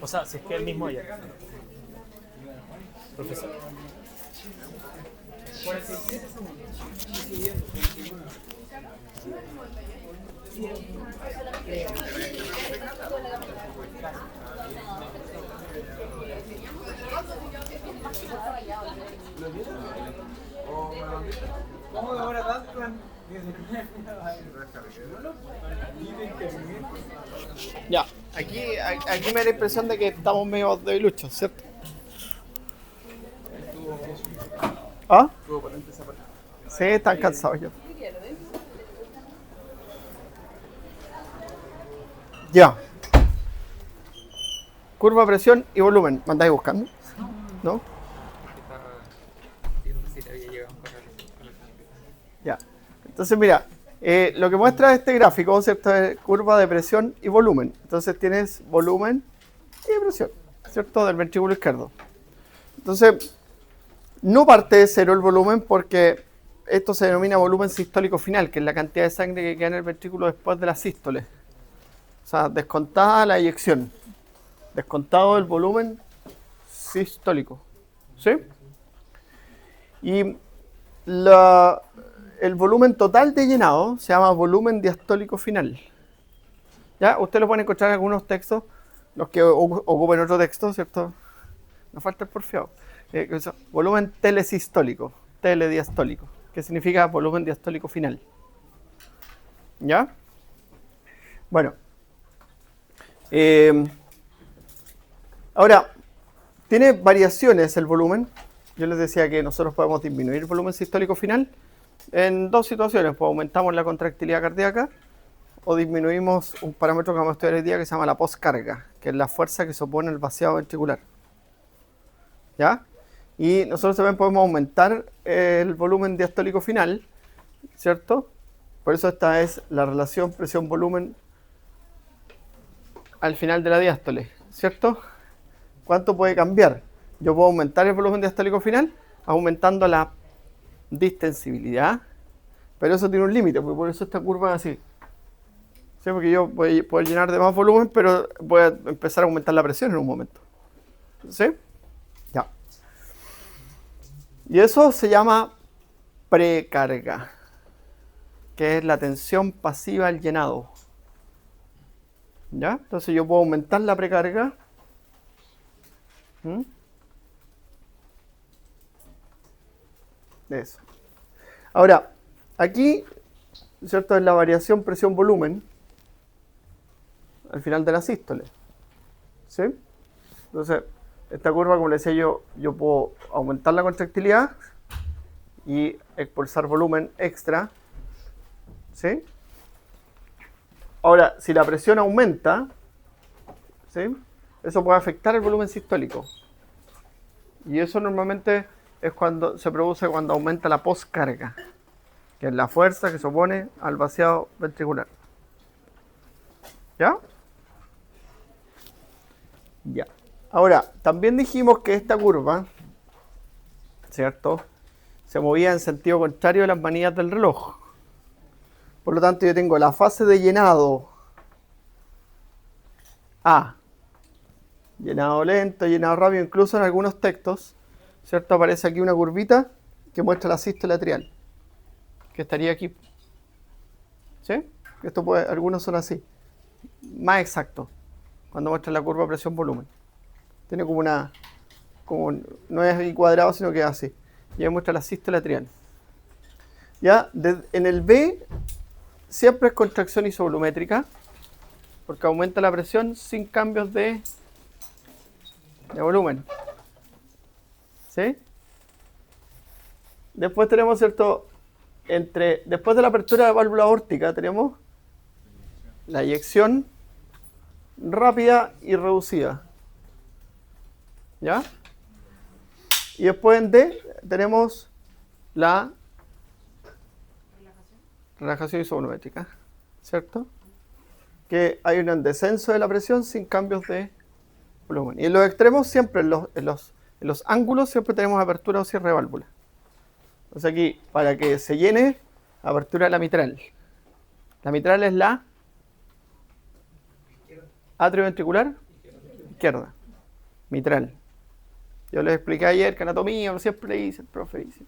O sea, si es que el mismo ayer. Profesor. ¿Cómo demora tanto? Ya, aquí me da la impresión de que estamos medio debiluchos, ¿cierto? ¿Ah? Sí, están cansados ya. Ya. Curva, presión y volumen. ¿Me andáis buscando? ¿No? Ya. Entonces, mira, lo que muestra este gráfico, ¿cierto? Es curva de presión y volumen. Entonces tienes volumen y presión, ¿cierto? Del ventrículo izquierdo. Entonces, no parte de cero el volumen porque esto se denomina volumen sistólico final, que es la cantidad de sangre que queda en el ventrículo después de la sístole. O sea, descontada la eyección. Descontado el volumen sistólico. ¿Sí? Y el volumen total de llenado se llama volumen diastólico final. ¿Ya? Usted lo puede encontrar en algunos textos, los que ocupen otro texto, ¿cierto? Nos falta el porfiado. Volumen telesistólico, telediastólico, que significa volumen diastólico final. ¿Ya? Bueno. Ahora, tiene variaciones el volumen. Yo les decía que nosotros podemos disminuir el volumen sistólico final en dos situaciones. Pues aumentamos la contractilidad cardíaca o disminuimos un parámetro que vamos a estudiar hoy día que se llama la postcarga, que es la fuerza que se opone al vaciado ventricular. ¿Ya? Y nosotros también podemos aumentar el volumen diastólico final, ¿cierto? Por eso esta es la relación presión-volumen al final de la diástole, ¿cierto? ¿Cuánto puede cambiar? Yo puedo aumentar el volumen diastólico final aumentando la distensibilidad, pero eso tiene un límite, porque por eso esta curva es así. ¿Sí? Porque yo voy a poder llenar de más volumen, pero voy a empezar a aumentar la presión en un momento. ¿Sí? Ya. Y eso se llama precarga, que es la tensión pasiva al llenado. ¿Ya? Entonces yo puedo aumentar la precarga. Eso. Ahora, aquí, ¿cierto? Es la variación presión-volumen al final de la sístole. ¿Sí? Entonces, esta curva, como les decía yo puedo aumentar la contractilidad y expulsar volumen extra. ¿Sí? Ahora, si la presión aumenta, ¿sí? Eso puede afectar el volumen sistólico. Y eso normalmente es cuando se produce cuando aumenta la postcarga, que es la fuerza que se opone al vaciado ventricular. ¿Ya? Ya. Ahora, también dijimos que esta curva, ¿cierto?, se movía en sentido contrario a las manillas del reloj. Por lo tanto, yo tengo la fase de llenado A. Llenado lento, llenado rápido, incluso en algunos textos, ¿cierto? Aparece aquí una curvita que muestra la sístole atrial, que estaría aquí. ¿Sí? Esto puede, algunos son así. Más exacto, cuando muestra la curva presión-volumen. Tiene como una, no es ahí cuadrado, sino que es así. Y ahí muestra la sístole atrial. Ya, en el B siempre es contracción isovolumétrica, porque aumenta la presión sin cambios de volumen. ¿Sí? Después tenemos, ¿cierto? Después de la apertura de válvula aórtica tenemos la eyección rápida y reducida. ¿Ya? Y después en D tenemos la relajación isovolumétrica, ¿cierto? Que hay un descenso de la presión sin cambios de volumen. Y en los extremos siempre, en los ángulos siempre tenemos apertura o cierre de válvula. Entonces aquí, para que se llene, apertura de la mitral. La mitral es la Atrio ventricular izquierda. Mitral. Yo les expliqué ayer que anatomía, siempre le dice el profe. Dice.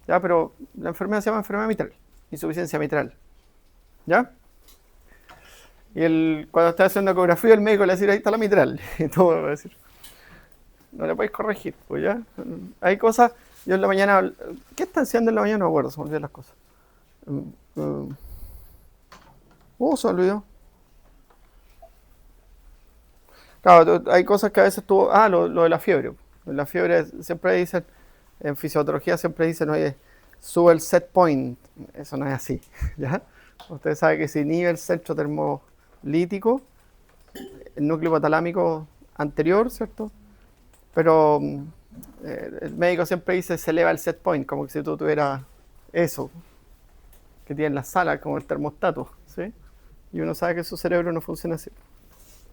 ¿Ya? Pero la enfermedad se llama enfermedad mitral. Insuficiencia mitral. ¿Ya? Y cuando está haciendo ecografía, el médico le dice, ahí está la mitral. Y todo va a decir. No le podéis corregir, pues ya. Hay cosas. Yo en la mañana. ¿Qué están haciendo en la mañana? No me acuerdo, se me olvidan las cosas. Se me olvidó. Claro, hay cosas que a veces tú. Lo de la fiebre. La fiebre siempre dicen. En fisiología siempre dicen, oye, sube el set point. Eso no es así. ¿Ya? Usted sabe que se inhibe el centro termolítico, el núcleo hipotalámico anterior, ¿cierto? Pero el médico siempre dice se eleva el set point, como que si tú tuvieras eso que tiene en la sala, como el termostato, ¿sí? Y uno sabe que su cerebro no funciona así.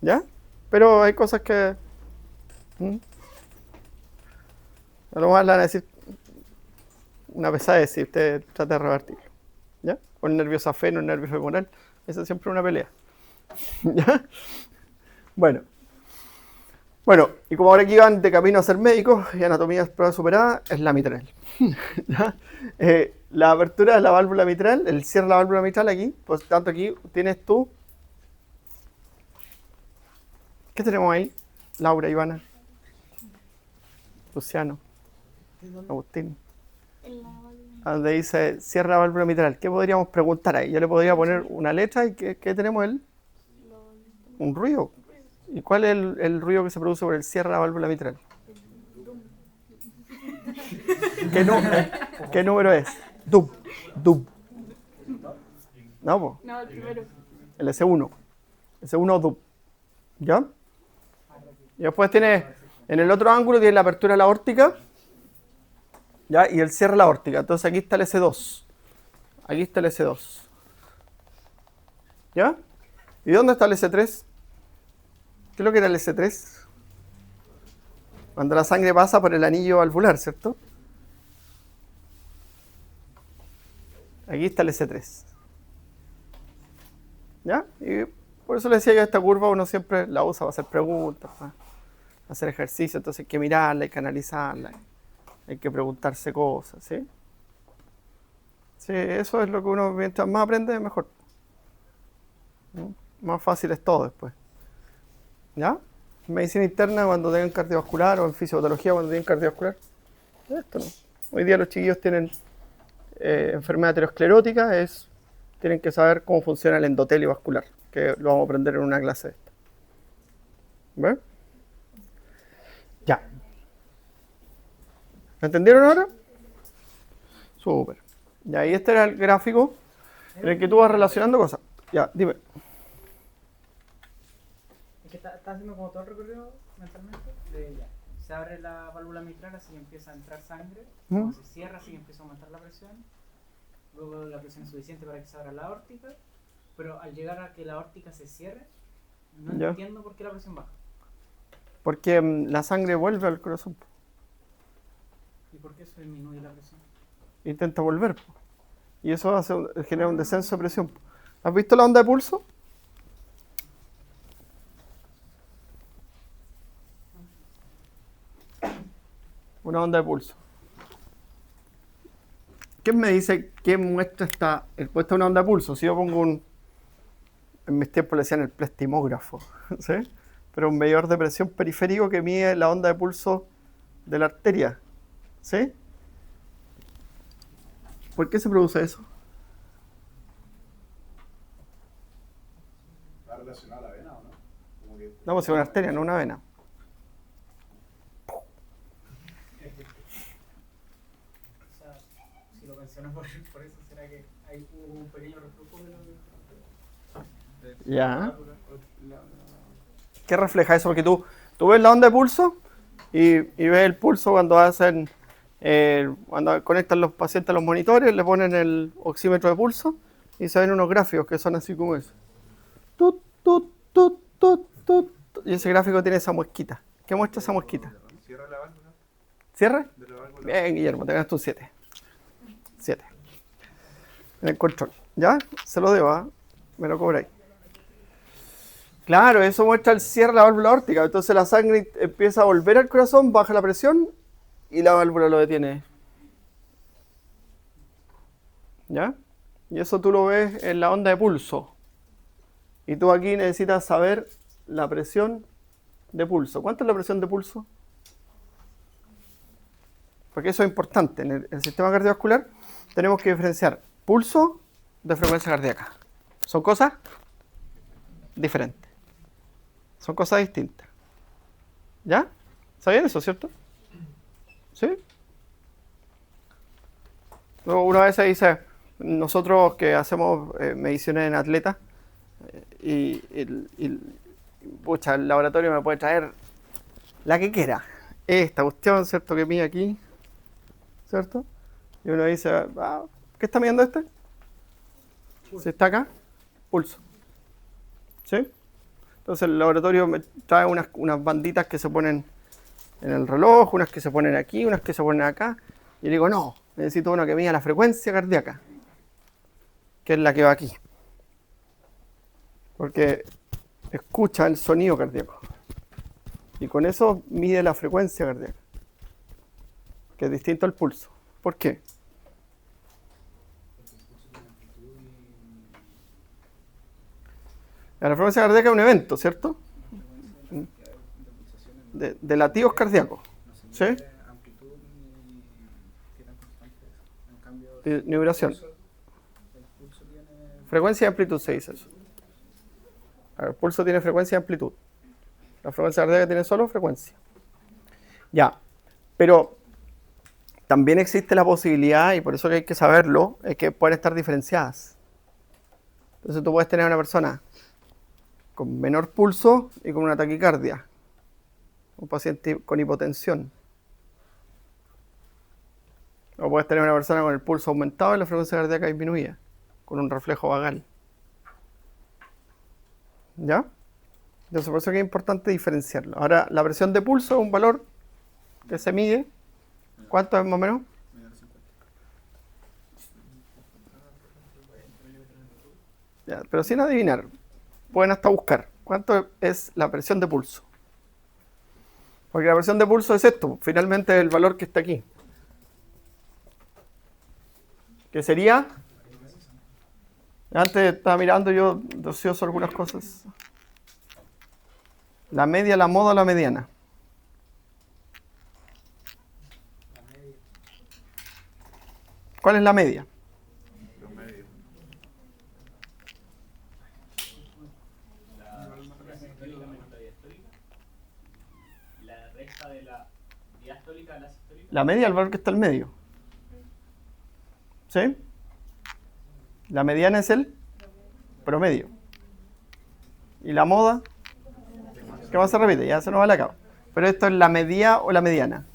¿Ya? Pero hay cosas que... A lo mejor le van a decir una pesadez si usted trata de revertirlo. ¿Ya? O el nervio safeno, el nervio femoral. Esa es siempre una pelea. ¿Ya? Bueno, y como ahora aquí van de camino a ser médicos y anatomía prueba superada, es la mitral. ¿Ya? La apertura de la válvula mitral, el cierre de la válvula mitral aquí, pues tanto aquí tienes tú. ¿Qué tenemos ahí? Laura, Ivana, Luciano, Agustín. Donde dice cierra la válvula mitral. ¿Qué podríamos preguntar ahí? Yo le podría poner una letra y ¿qué tenemos él? Un ruido. ¿Y cuál es el ruido que se produce por el cierre de la válvula mitral? ¿Qué número es? Dub. No, po. No, el primero. El S1. S1 dub. ¿Ya? Y después tiene, en el otro ángulo tiene la apertura de la aórtica. ¿Ya? Y el cierre de la aórtica. Entonces aquí está el S2. Aquí está el S2. ¿Ya? ¿Y dónde está el S3? ¿Qué es lo que era el S3? Cuando la sangre pasa por el anillo valvular, ¿cierto? Aquí está el S3. ¿Ya? Y por eso le decía que esta curva uno siempre la usa para hacer preguntas, para hacer ejercicio. Entonces hay que mirarla, hay que analizarla, hay que preguntarse cosas, ¿sí? Sí, eso es lo que uno, mientras más aprende, mejor. ¿No? Más fácil es todo después. ¿Ya? En medicina interna, cuando tengan cardiovascular, o en fisiopatología, cuando tienen cardiovascular. Esto no. Hoy día los chiquillos tienen enfermedad aterosclerótica, tienen que saber cómo funciona el endotelio vascular, que lo vamos a aprender en una clase de esta. ¿Ven? Ya. ¿Me entendieron ahora? Súper. Y ahí este era el gráfico en el que tú vas relacionando cosas. Ya, dime. Es que está haciendo como todo el recorrido mentalmente de ya. Se abre la válvula mitral, así empieza a entrar sangre, luego se cierra, así empieza a aumentar la presión, luego la presión es suficiente para que se abra la aórtica, pero al llegar a que la aórtica se cierre, no Ya. entiendo por qué la presión baja. Porque la sangre vuelve al corazón. ¿Y por qué eso disminuye la presión? Intenta volver. Y eso genera un descenso de presión. ¿Has visto la onda de pulso? Una onda de pulso. ¿Quién me dice qué muestra está? Puesta una onda de pulso. Si yo pongo en mis tiempos le decían el plastimógrafo, ¿sí? Pero un medidor de presión periférico que mide la onda de pulso de la arteria, ¿sí? ¿Por qué se produce eso? ¿Está relacionado a la vena o no? Como que... No, pues es una arteria, no una vena. O sea, si lo mencionas por eso, ¿será que hay un pequeño reflujo de Ya. ¿Qué refleja eso? Porque tú ves la onda de pulso y ves el pulso cuando hacen, cuando conectan los pacientes a los monitores, le ponen el oxímetro de pulso y se ven unos gráficos que son así como eso. Tut, tut, tut, tut, tut, tut. Y ese gráfico tiene esa muesquita. ¿Qué muestra esa muesquita? Cierra la válvula. ¿Cierra? De la válvula. Bien, Guillermo, te ganaste un 7. 7. En el control. ¿Ya? Se lo debo, ¿ah? Me lo cobráis. Claro, eso muestra el cierre de la válvula aórtica. Entonces la sangre empieza a volver al corazón, baja la presión y la válvula lo detiene. ¿Ya? Y eso tú lo ves en la onda de pulso. Y tú aquí necesitas saber la presión de pulso. ¿Cuánto es la presión de pulso? Porque eso es importante. En el sistema cardiovascular tenemos que diferenciar pulso de frecuencia cardíaca. Son cosas diferentes. Son cosas distintas. ¿Ya? ¿Sabían eso, cierto? ¿Sí? Luego una vez se dice, nosotros que hacemos mediciones en atletas, pucha, el laboratorio me puede traer la que quiera. Esta cuestión, ¿cierto? Que mide aquí, ¿cierto? Y uno dice, ¿qué está midiendo este? Si está acá, pulso. ¿Sí? Entonces el laboratorio me trae unas banditas que se ponen en el reloj, unas que se ponen aquí, unas que se ponen acá. Y le digo, no, necesito uno que mida la frecuencia cardíaca, que es la que va aquí. Porque escucha el sonido cardíaco. Y con eso mide la frecuencia cardíaca, que es distinto al pulso. ¿Por qué? La frecuencia cardíaca es un evento, ¿cierto? De latidos cardíacos. ¿Sí? De vibración. Frecuencia y amplitud se dice eso. El pulso tiene frecuencia y amplitud. La frecuencia cardíaca tiene solo frecuencia. Ya. Pero también existe la posibilidad, y por eso que hay que saberlo, es que pueden estar diferenciadas. Entonces tú puedes tener una persona con menor pulso y con una taquicardia. Un paciente con hipotensión. O puedes tener una persona con el pulso aumentado y la frecuencia cardíaca disminuida, con un reflejo vagal. ¿Ya? Entonces por eso que es importante diferenciarlo. Ahora, la presión de pulso es un valor que se mide. ¿Cuánto es más o menos? Ya, pero sin adivinar. Pueden hasta buscar. ¿Cuánto es la presión de pulso? Porque la presión de pulso es esto. Finalmente es el valor que está aquí. ¿Qué sería? Antes estaba mirando yo ocioso algunas cosas. La media, la moda o la mediana. ¿Cuál es la media? La media es el valor que está al medio. ¿Sí? La mediana es el promedio. ¿Y la moda? ¿Qué más se repite? Ya se nos va la cabo. Pero esto es la media o la mediana.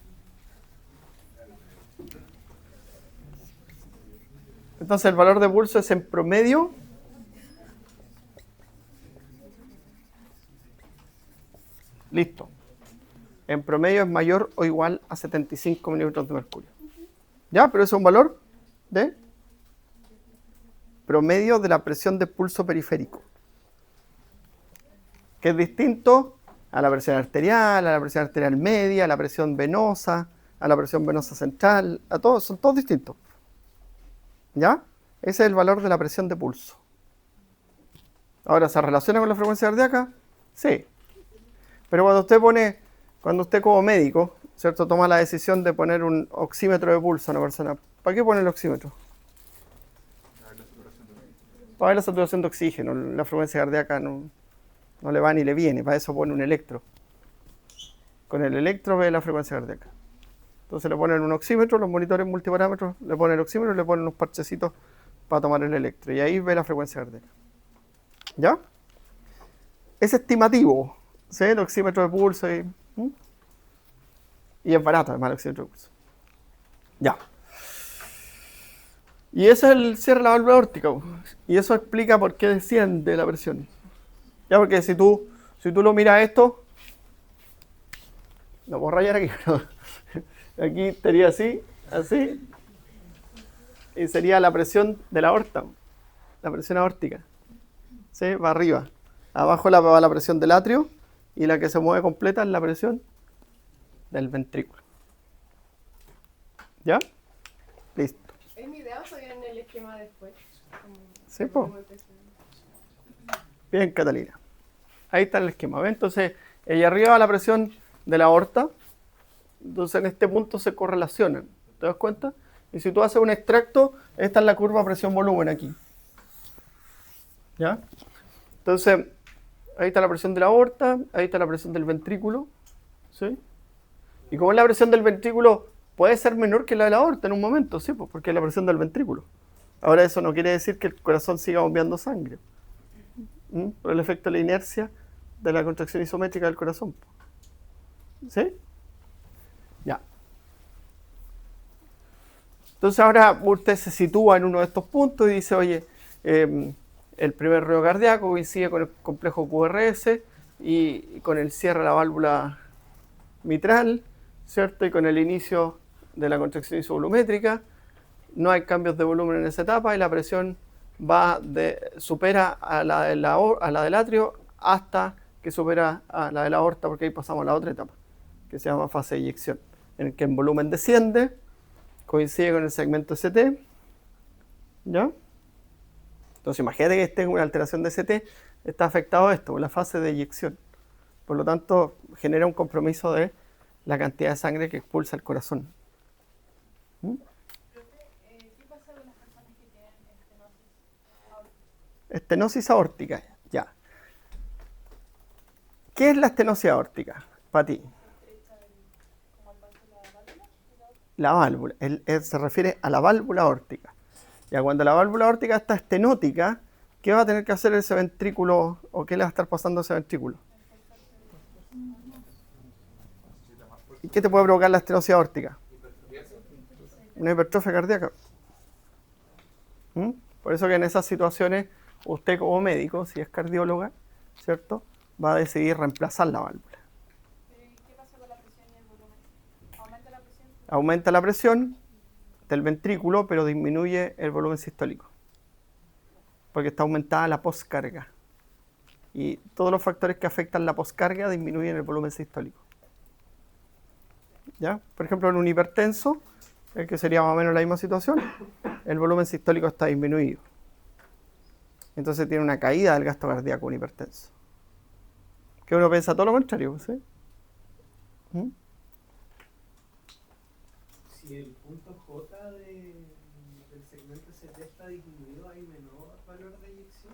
Entonces el valor de pulso es en promedio. Listo. En promedio es mayor o igual a 75 milímetros de mercurio. ¿Ya? Pero eso es un valor de promedio de la presión de pulso periférico, que es distinto a la presión arterial media, a la presión venosa, a la presión venosa central, a todos, son todos distintos. ¿Ya? Ese es el valor de la presión de pulso. Ahora, ¿se relaciona con la frecuencia cardíaca? Sí. Pero cuando usted como médico, ¿cierto?, toma la decisión de poner un oxímetro de pulso a una persona, ¿para qué pone el oxímetro? Para ver la saturación de oxígeno. La frecuencia cardíaca no le va ni le viene, para eso pone un electro. Con el electro ve la frecuencia cardíaca. Entonces le ponen un oxímetro, los monitores multiparámetros, le ponen el oxímetro y le ponen unos parchecitos para tomar el electro. Y ahí ve la frecuencia cardíaca. ¿Ya? Es estimativo, ¿sí? El oxímetro de pulso y es barato además el oxímetro de pulso. Ya. Y ese es el cierre de la válvula aórtica. Y eso explica por qué desciende la presión. Ya, porque si tú lo miras esto, no puedo rayar aquí, pero aquí estaría así, y sería la presión de la aorta, la presión aórtica. ¿Sí? Va arriba. Abajo va la presión del atrio y la que se mueve completa es la presión del ventrículo. ¿Ya? Listo. ¿Es mi idea o soy en el esquema después? Sí, po. Bien, Catalina. Ahí está el esquema. ¿Ves? Entonces, allá arriba va la presión de la aorta. Entonces, en este punto se correlacionan. ¿Te das cuenta? Y si tú haces un extracto, esta es la curva presión-volumen aquí. ¿Ya? Entonces, ahí está la presión de la aorta, ahí está la presión del ventrículo. ¿Sí? Y como la presión del ventrículo puede ser menor que la de la aorta en un momento, ¿sí? Pues porque es la presión del ventrículo. Ahora, eso no quiere decir que el corazón siga bombeando sangre. Por el efecto de la inercia de la contracción isométrica del corazón. ¿Sí? Ya. Entonces ahora usted se sitúa en uno de estos puntos y dice, oye, el primer ruido cardíaco coincide con el complejo QRS y con el cierre de la válvula mitral, ¿cierto? Y con el inicio de la contracción isovolumétrica. No hay cambios de volumen en esa etapa y la presión supera a la del atrio hasta que supera a la de la aorta, porque ahí pasamos a la otra etapa, que se llama fase de eyección, en el que el volumen desciende, coincide con el segmento ST, ¿ya? Entonces imagínate que esté en una alteración de ST, está afectado esto, la fase de eyección. Por lo tanto, genera un compromiso de la cantidad de sangre que expulsa el corazón. ¿Qué pasa con las personas que tienen estenosis aórtica? Estenosis aórtica, ya. ¿Qué es la estenosis aórtica para ti? La válvula, se refiere a la válvula aórtica. Ya cuando la válvula aórtica está estenótica, ¿qué va a tener que hacer ese ventrículo o qué le va a estar pasando a ese ventrículo? ¿Y qué te puede provocar la estenosis aórtica? Una hipertrofia cardíaca. Por eso que en esas situaciones, usted como médico, si es cardióloga, ¿cierto?, va a decidir reemplazar la válvula. ¿Qué pasa con la presión y el volumen? ¿Aumenta la presión? Aumenta la presión del ventrículo, pero disminuye el volumen sistólico. Porque está aumentada la poscarga. Y todos los factores que afectan la poscarga disminuyen el volumen sistólico. ¿Ya? Por ejemplo, en un hipertenso, que sería más o menos la misma situación, el volumen sistólico está disminuido. Entonces tiene una caída del gasto cardíaco un hipertenso. Que uno piensa todo lo contrario, ¿sí? Si el punto J del segmento ST está disminuido, ¿hay menor valor de eyección?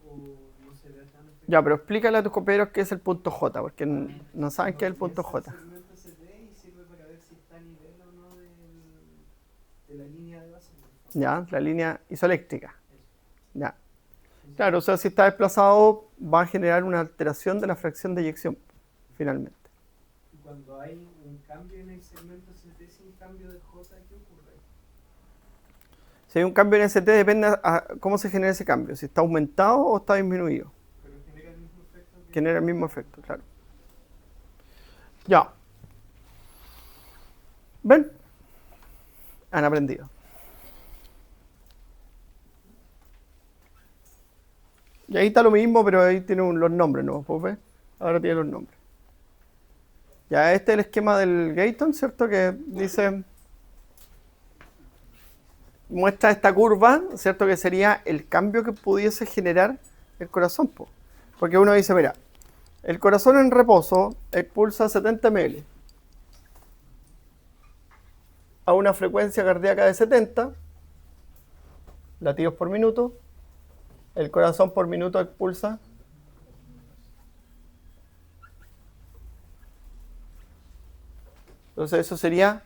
¿O no se ve tan efectivo? Ya, pero explícale a tus compañeros qué es el punto J, porque no saben qué es el punto J. El segmento ST y sirve para ver si está a nivel o no de la línea de base. Ya, la línea isoeléctrica. Ya. Claro, o sea, si está desplazado, va a generar una alteración de la fracción de eyección, finalmente. Y cuando hay un cambio en el segmento ST sin cambio de J, ¿qué ocurre? Si hay un cambio en ST, depende a cómo se genera ese cambio, si está aumentado o está disminuido. Pero genera el mismo efecto. Genera el mismo efecto, claro. Ya. ¿Ven? Han aprendido. Y ahí está lo mismo, pero ahí tiene los nombres, ¿no? ¿Pues ves? Ahora tiene los nombres. Ya, este es el esquema del Gayton, ¿cierto? Que dice, muestra esta curva, ¿cierto? Que sería el cambio que pudiese generar el corazón, po. Porque uno dice, mira, el corazón en reposo expulsa 70 ml a una frecuencia cardíaca de 70 latidos por minuto. El corazón por minuto expulsa entonces eso sería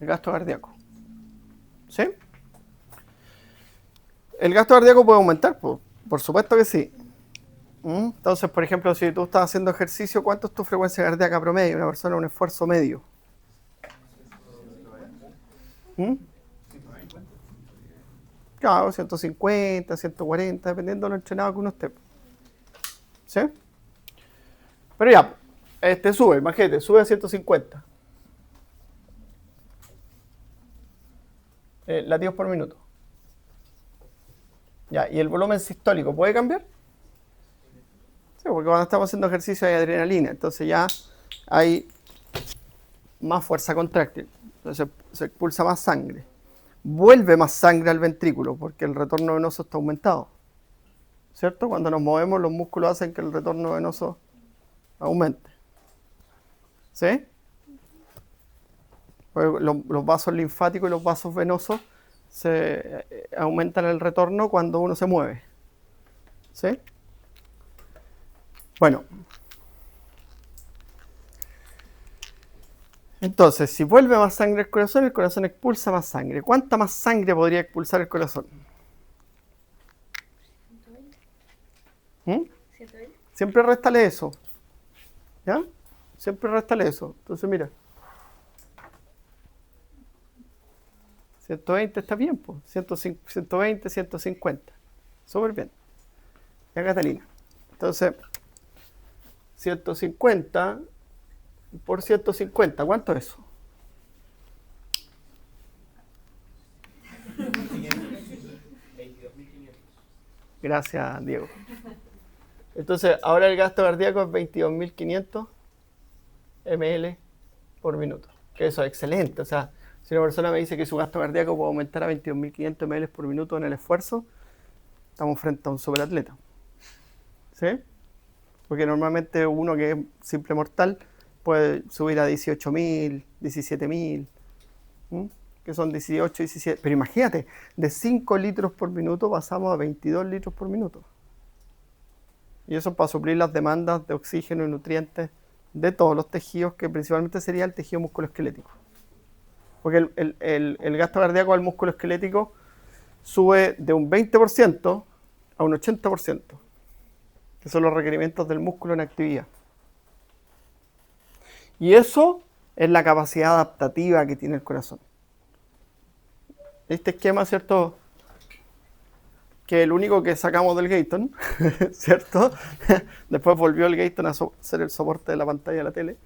el gasto cardíaco. ¿Sí? El gasto cardíaco puede aumentar, por supuesto que sí. Entonces, por ejemplo, si tú estás haciendo ejercicio, ¿cuánto es tu frecuencia cardíaca promedio? Una persona en un esfuerzo medio. Claro, 150, 140, dependiendo de lo entrenado que uno esté. ¿Sí? Pero ya, sube, imagínate, sube a 150. latidos por minuto. Ya, ¿y el volumen sistólico puede cambiar? Sí, porque cuando estamos haciendo ejercicio hay adrenalina, entonces ya hay más fuerza contráctil, entonces se expulsa más sangre. Vuelve más sangre al ventrículo porque el retorno venoso está aumentado. ¿Cierto? Cuando nos movemos, los músculos hacen que el retorno venoso aumente. ¿Sí? Porque los vasos linfáticos y los vasos venosos se aumentan el retorno cuando uno se mueve. ¿Sí? Bueno. Entonces, si vuelve más sangre al corazón, el corazón expulsa más sangre. ¿Cuánta más sangre podría expulsar el corazón? 120. Siempre réstale eso. ¿Ya? Siempre réstale eso. Entonces, mira. 120 está bien, pues. 120, 150. Súper bien. Ya, Catalina. Entonces, 150 por 150. ¿Cuánto es eso? Gracias, Diego. Entonces, ahora el gasto cardíaco es 22.500 ml por minuto. Que eso es excelente. O sea, si una persona me dice que su gasto cardíaco puede aumentar a 22.500 ml por minuto en el esfuerzo, estamos frente a un superatleta. ¿Sí? Porque normalmente uno que es simple mortal puede subir a 18.000, 17.000, que son 18, 17. Pero imagínate, de 5 litros por minuto pasamos a 22 litros por minuto. Y eso para suplir las demandas de oxígeno y nutrientes de todos los tejidos, que principalmente sería el tejido musculoesquelético. Porque el gasto cardíaco al músculo esquelético sube de un 20% a un 80%, que son los requerimientos del músculo en actividad. Y eso es la capacidad adaptativa que tiene el corazón. Este esquema, ¿cierto?, que el único que sacamos del Gatorade, ¿cierto? Después volvió el Gatorade a ser el soporte de la pantalla de la tele.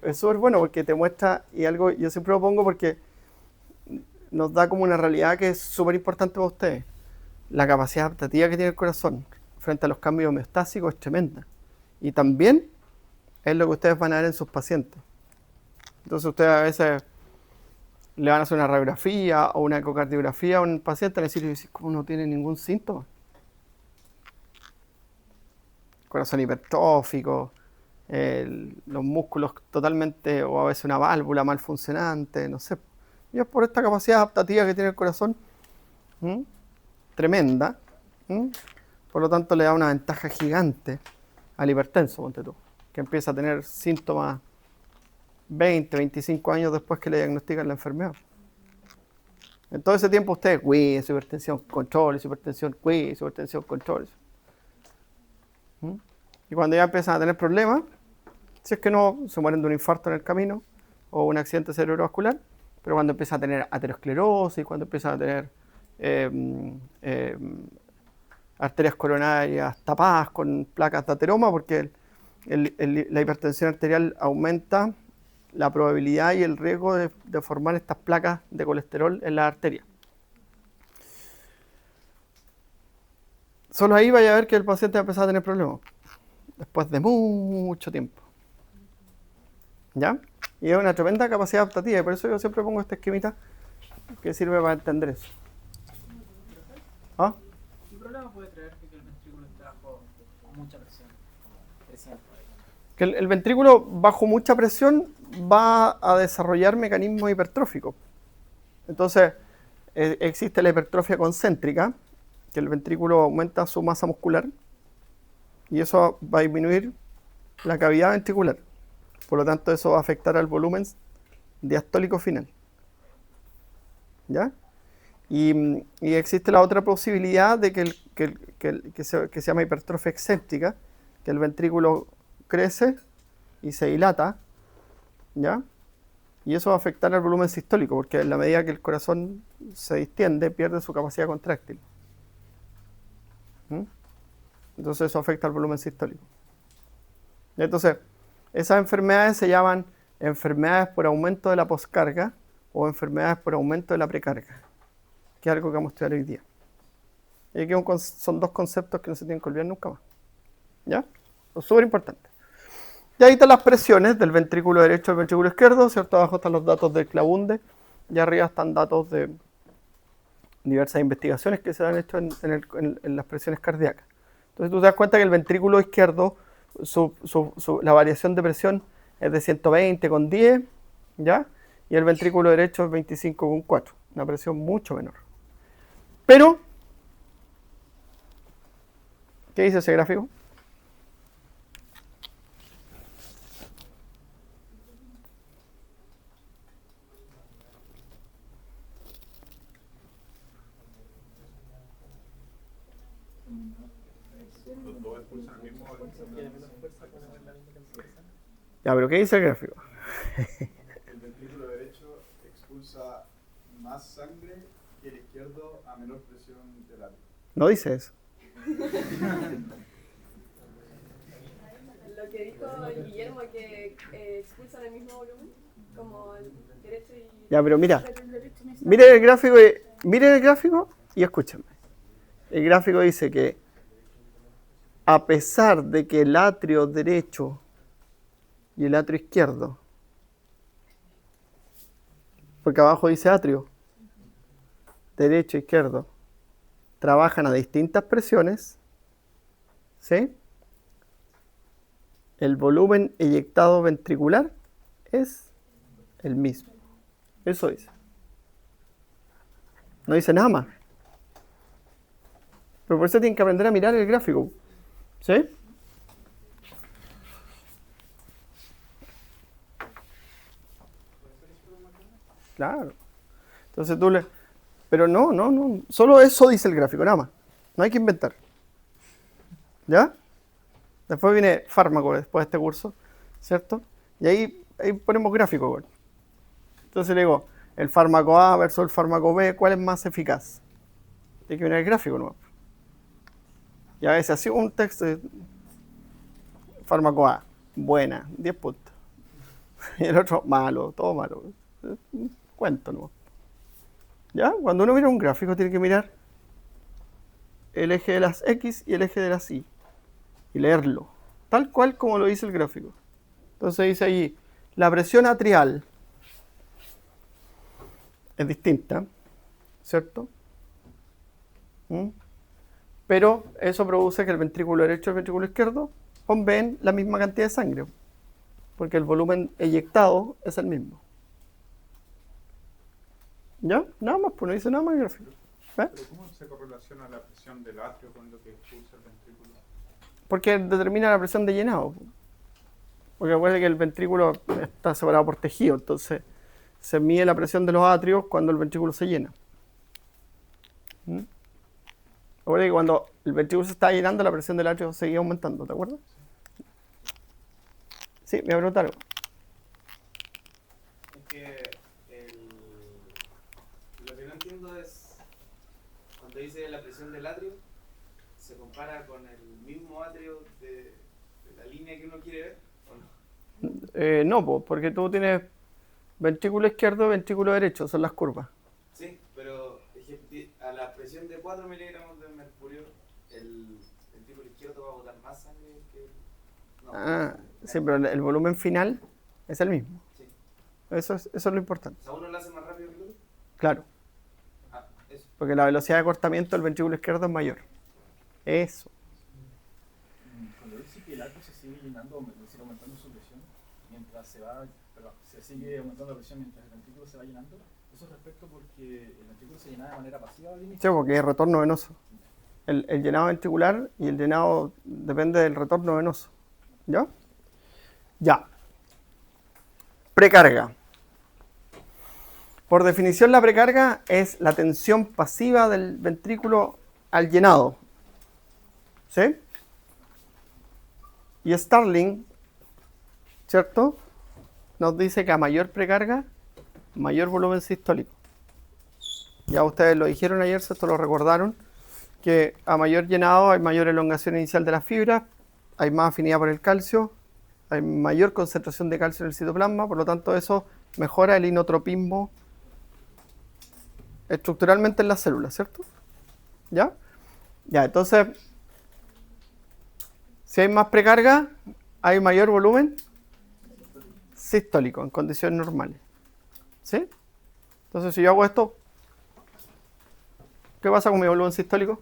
Es súper bueno porque te muestra, y algo yo siempre lo pongo porque nos da como una realidad que es súper importante para ustedes. La capacidad adaptativa que tiene el corazón frente a los cambios homeostásicos es tremenda. Y también es lo que ustedes van a ver en sus pacientes. Entonces ustedes a veces le van a hacer una radiografía o una ecocardiografía a un paciente y le dicen, ¿cómo no tiene ningún síntoma? Corazón hipertrófico, los músculos totalmente, o a veces una válvula mal funcionante, no sé. Y es por esta capacidad adaptativa que tiene el corazón, tremenda. Por lo tanto, le da una ventaja gigante al hipertenso, ponte tú, que empieza a tener síntomas 20, 25 años después que le diagnostican la enfermedad. En todo ese tiempo ustedes cuiden su hipertensión, control, su hipertensión, cuiden su hipertensión, control. Y cuando ya empiezan a tener problemas, si es que no, se mueren de un infarto en el camino o un accidente cerebrovascular, pero cuando empiezan a tener aterosclerosis, cuando empiezan a tener arterias coronarias tapadas con placas de ateroma, porque la hipertensión arterial aumenta la probabilidad y el riesgo de formar estas placas de colesterol en la arteria. Solo ahí vaya a ver que el paciente va a empezar a tener problemas, después de mucho tiempo. ¿Ya? Y es una tremenda capacidad adaptativa, y por eso yo siempre pongo esta esquemita que sirve para entender eso. ¿Ah? ¿Qué problema puede traer que el ventrículo esté bajo mucha presión? Creciente. Que el ventrículo bajo mucha presión va a desarrollar mecanismos hipertróficos. Entonces, existe la hipertrofia concéntrica, que el ventrículo aumenta su masa muscular, y eso va a disminuir la cavidad ventricular. Por lo tanto, eso va a afectar al volumen diastólico final. ¿Ya? Y existe la otra posibilidad de que se llama hipertrofia excéntrica, que el ventrículo crece y se dilata, ¿ya? Y eso va a afectar al volumen sistólico, porque en la medida que el corazón se distiende, pierde su capacidad contráctil. Entonces eso afecta al volumen sistólico. Entonces, esas enfermedades se llaman enfermedades por aumento de la poscarga, o enfermedades por aumento de la precarga, que es algo que vamos a estudiar hoy día. Y aquí son dos conceptos que no se tienen que olvidar nunca más. ¿Ya? Es súper importante. Y ahí están las presiones del ventrículo derecho al ventrículo izquierdo, ¿cierto? Abajo están los datos del Clabunde y arriba están datos de diversas investigaciones que se han hecho en las presiones cardíacas. Entonces tú te das cuenta que el ventrículo izquierdo, la variación de presión es de 120 con 10, ¿ya? Y el ventrículo derecho es 25 con 4, una presión mucho menor. Pero, ¿qué dice ese gráfico? Los dos expulsan el mismo volumen. Ya, pero ¿qué dice el gráfico? El ventrículo derecho expulsa más sangre que el izquierdo a menor presión del atrio. No dice eso. Lo que dijo Guillermo, que expulsan el mismo volumen, como el derecho y... Ya, pero mira, Pero el derecho no es- miren el gráfico y escúchenme. El gráfico dice que a pesar de que el atrio derecho y el atrio izquierdo, porque abajo dice atrio, derecho e izquierdo, trabajan a distintas presiones, ¿sí? El volumen eyectado ventricular es el mismo. Eso dice. No dice nada más. Pero por eso tienen que aprender a mirar el gráfico. ¿Sí? Claro. Entonces tú le... Pero no. Solo eso dice el gráfico, nada más. No hay que inventar. ¿Ya? Después viene fármaco, después de este curso, ¿cierto? Y ahí ponemos gráfico, güey. Entonces le digo, el fármaco A versus el fármaco B, ¿cuál es más eficaz? Tiene que venir el gráfico, ¿no? Y a veces así un texto de fármaco A, buena, 10 puntos. Y el otro, malo, todo malo. Cuento, ¿no? ¿Ya? Cuando uno mira un gráfico tiene que mirar el eje de las X y el eje de las Y. Y leerlo, tal cual como lo dice el gráfico. Entonces dice allí, la presión atrial es distinta, ¿cierto? Pero eso produce que el ventrículo derecho y el ventrículo izquierdo bombeen la misma cantidad de sangre, porque el volumen eyectado es el mismo. ¿Ya? Nada más, pues no dice nada más el gráfico. ¿Pero cómo se correlaciona la presión del atrio con lo que expulsa el ventrículo? Porque determina la presión de llenado. Porque acuérdense que el ventrículo está separado por tejido, entonces se mide la presión de los atrios cuando el ventrículo se llena. Acuérdense que cuando el ventrículo se está llenando, la presión del atrio seguía aumentando, ¿te acuerdas? Sí, me voy a preguntar algo. Es que lo que no entiendo es cuando dice la presión del atrio, ¿se compara con el mismo atrio de la línea que uno quiere ver o no? No, porque tú tienes ventrículo izquierdo y ventrículo derecho, son las curvas. Sí, pero a la presión de 4 miligramos de mercurio, el ventrículo izquierdo va a botar más sangre que no. Ah, sí, pero el volumen final es el mismo. Sí. Eso es lo importante. O sea, uno lo hace más rápido que el otro. Claro, Ah, eso. porque la velocidad de acortamiento del ventrículo izquierdo es mayor. Eso. Cuando dice que el atrio se sigue llenando, es decir, aumentando su presión, mientras se sigue aumentando la presión mientras el ventrículo se va llenando, eso es respecto porque el ventrículo se llena de manera pasiva al Sí, inicio. porque es retorno venoso. El llenado ventricular y el llenado depende del retorno venoso. ¿Ya? Ya. Precarga. Por definición, la precarga es la tensión pasiva del ventrículo al llenado. ¿Sí? Y Starling, ¿cierto? Nos dice que a mayor precarga, mayor volumen sistólico. Ya ustedes lo dijeron ayer, esto lo recordaron, que a mayor llenado hay mayor elongación inicial de las fibras, hay más afinidad por el calcio, hay mayor concentración de calcio en el citoplasma, por lo tanto eso mejora el inotropismo estructuralmente en las células, ¿cierto? ¿Ya? Ya, entonces, si hay más precarga, hay mayor volumen sistólico en condiciones normales. ¿Sí? Entonces, si yo hago esto, ¿qué pasa con mi volumen sistólico?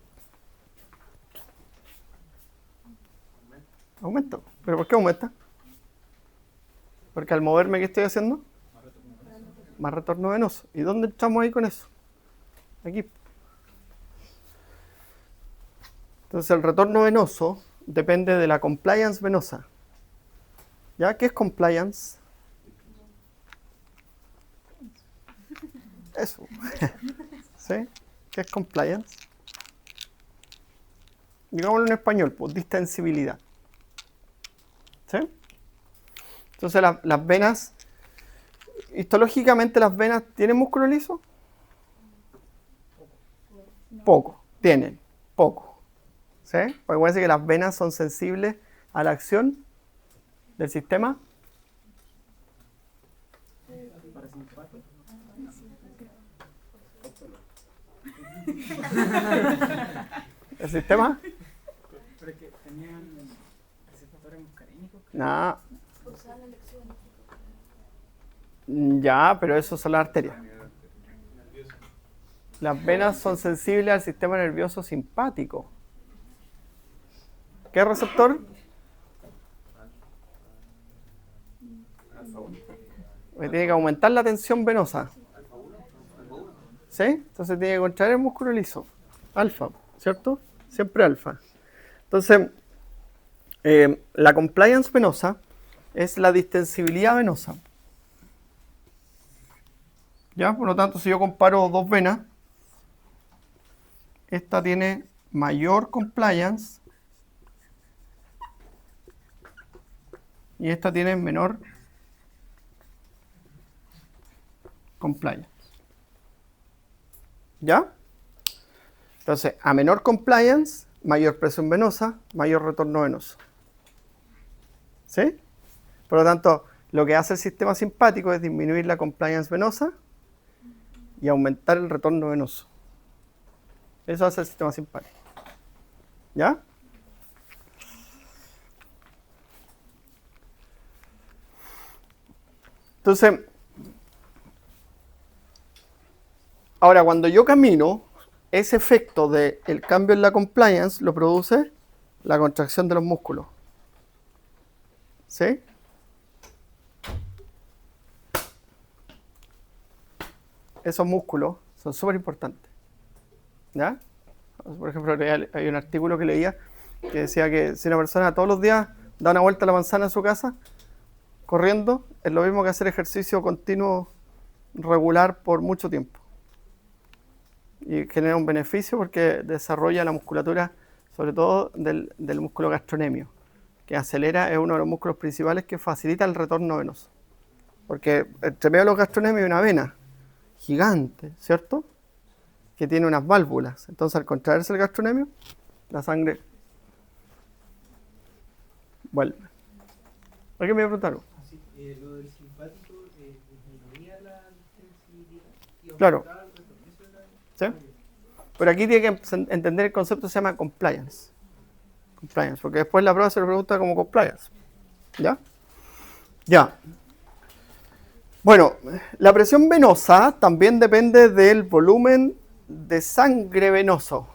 Aumenta. ¿Pero por qué aumenta? Porque al moverme, ¿qué estoy haciendo? Más retorno venoso. ¿Y dónde estamos ahí con eso? Aquí. Entonces el retorno venoso depende de la compliance venosa. ¿Ya? ¿Qué es compliance? Eso. ¿Sí? ¿Qué es compliance? Digámoslo en español, pues distensibilidad. ¿Sí? Entonces las venas, histológicamente las venas, ¿tienen músculo liso? Poco, tienen, poco. ¿Sí? Porque acuérdense que las venas son sensibles a la acción del sistema ¿el sistema? Pero es que tenían receptores muscarínicos. No. Ya, pero eso son las arterias. Las venas son sensibles al sistema nervioso simpático. ¿Qué receptor? Porque tiene que aumentar la tensión venosa. ¿Sí? Entonces tiene que contraer el músculo liso. Alfa, ¿cierto? Siempre alfa. Entonces, la compliance venosa es la distensibilidad venosa. ¿Ya? Por lo tanto, si yo comparo dos venas, esta tiene mayor compliance y esta tiene menor compliance. ¿Ya? Entonces, a menor compliance, mayor presión venosa, mayor retorno venoso. ¿Sí? Por lo tanto, lo que hace el sistema simpático es disminuir la compliance venosa y aumentar el retorno venoso. Eso hace el sistema simpático. ¿Ya? Entonces, ahora cuando yo camino, ese efecto del cambio en la compliance lo produce la contracción de los músculos. ¿Sí? Esos músculos son súper importantes. ¿Ya? Por ejemplo, hay un artículo que leía que decía que si una persona todos los días da una vuelta a la manzana en su casa, corriendo, es lo mismo que hacer ejercicio continuo regular por mucho tiempo. Y genera un beneficio porque desarrolla la musculatura, sobre todo del músculo gastrocnemio, que acelera, es uno de los músculos principales que facilita el retorno venoso. Porque entre medio de los gastrocnemios hay una vena gigante, ¿cierto? Que tiene unas válvulas. Entonces, al contraerse el gastrocnemio, la sangre vuelve. ¿Alguien me iba a preguntar algo? Así, lo del simpático disminuía la distensibilidad y Claro. aumentaba el retorno. Eso era... ¿Sí? Pero aquí tiene que entender el concepto que se llama compliance. Compliance, porque después la prueba se lo pregunta como compliance. ¿Ya? Ya. Bueno, la presión venosa también depende del volumen de sangre venoso.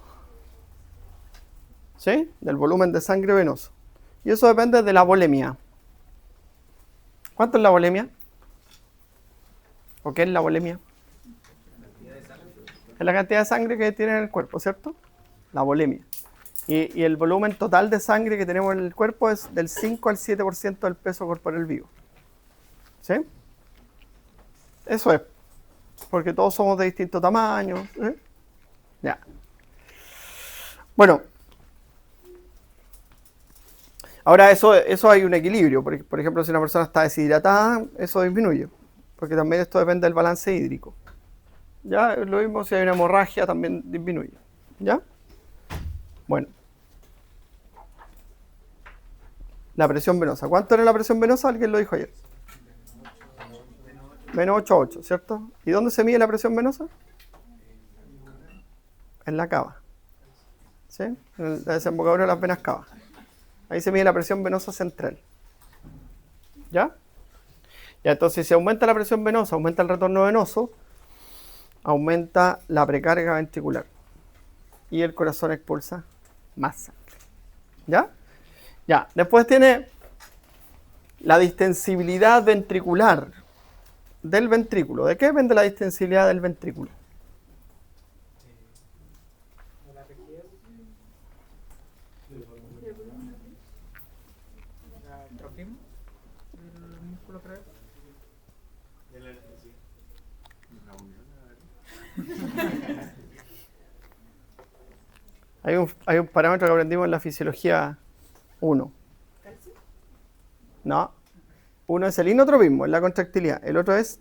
¿Sí? Del volumen de sangre venoso. Y eso depende de la volemia. ¿Cuánto es la volemia? ¿O qué es la volemia? Es la cantidad de sangre que tiene en el cuerpo, ¿cierto? La volemia. Y el volumen total de sangre que tenemos en el cuerpo es del 5 al 7% del peso corporal vivo. ¿Sí? Eso es. Porque todos somos de distinto tamaño. ¿Eh? Ya. Bueno. Ahora eso hay un equilibrio. Por ejemplo, si una persona está deshidratada, eso disminuye. Porque también esto depende del balance hídrico. ¿Ya? Lo mismo si hay una hemorragia, también disminuye. ¿Ya? Bueno. La presión venosa. ¿Cuánto era la presión venosa? Alguien lo dijo ayer. Menos 8 a 8, ¿cierto? ¿Y dónde se mide la presión venosa? en la cava. ¿Sí? En la desembocadura de las venas cava. Ahí se mide la presión venosa central. ¿Ya? Ya, entonces si aumenta la presión venosa, aumenta el retorno venoso, aumenta la precarga ventricular. Y el corazón expulsa más sangre. ¿Ya? Ya, después tiene la distensibilidad ventricular del ventrículo. ¿De qué depende la distensibilidad del ventrículo? De la rigidez, el trofismo del músculo creo. De la energía. Hay un parámetro que aprendimos en la fisiología 1. ¿Calcio? No. Uno es el inotropismo, es la contractilidad. El otro es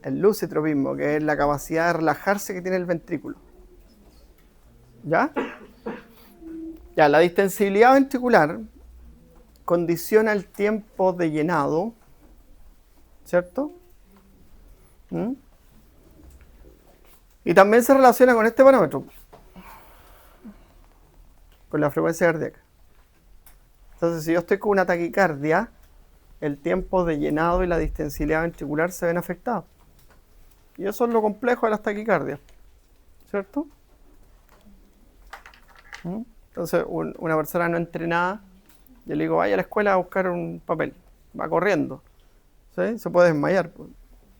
el lucitropismo, que es la capacidad de relajarse que tiene el ventrículo. ¿Ya? Ya, la distensibilidad ventricular condiciona el tiempo de llenado, ¿cierto? ¿Mm? Y también se relaciona con este parámetro, con la frecuencia cardíaca. Entonces, si yo estoy con una taquicardia, el tiempo de llenado y la distensibilidad ventricular se ven afectados. Y eso es lo complejo de las taquicardias, ¿cierto? ¿Mm? Entonces, una persona no entrenada, yo le digo, vaya a la escuela a buscar un papel, va corriendo, ¿sí? Se puede desmayar,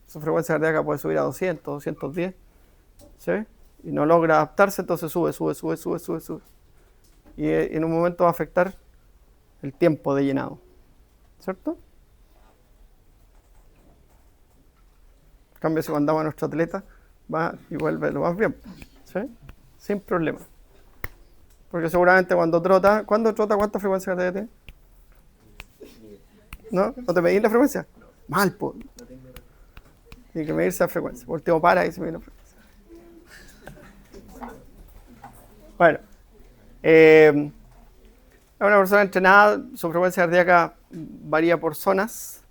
su frecuencia cardíaca puede subir a 200, 210, ¿sí? Y no logra adaptarse, entonces sube. Y en un momento va a afectar el tiempo de llenado, ¿cierto? En cambio, si mandamos a nuestro atleta, va y vuelve lo más bien, ¿sí? Sin problema. Porque seguramente cuando trota, ¿cuánta frecuencia cardíaca tiene? ¿No? ¿No te medís la frecuencia? Mal, pues. Tiene que medirse la frecuencia. Por último, para y se mide la frecuencia. Bueno. Una persona entrenada, su frecuencia cardíaca varía por zonas.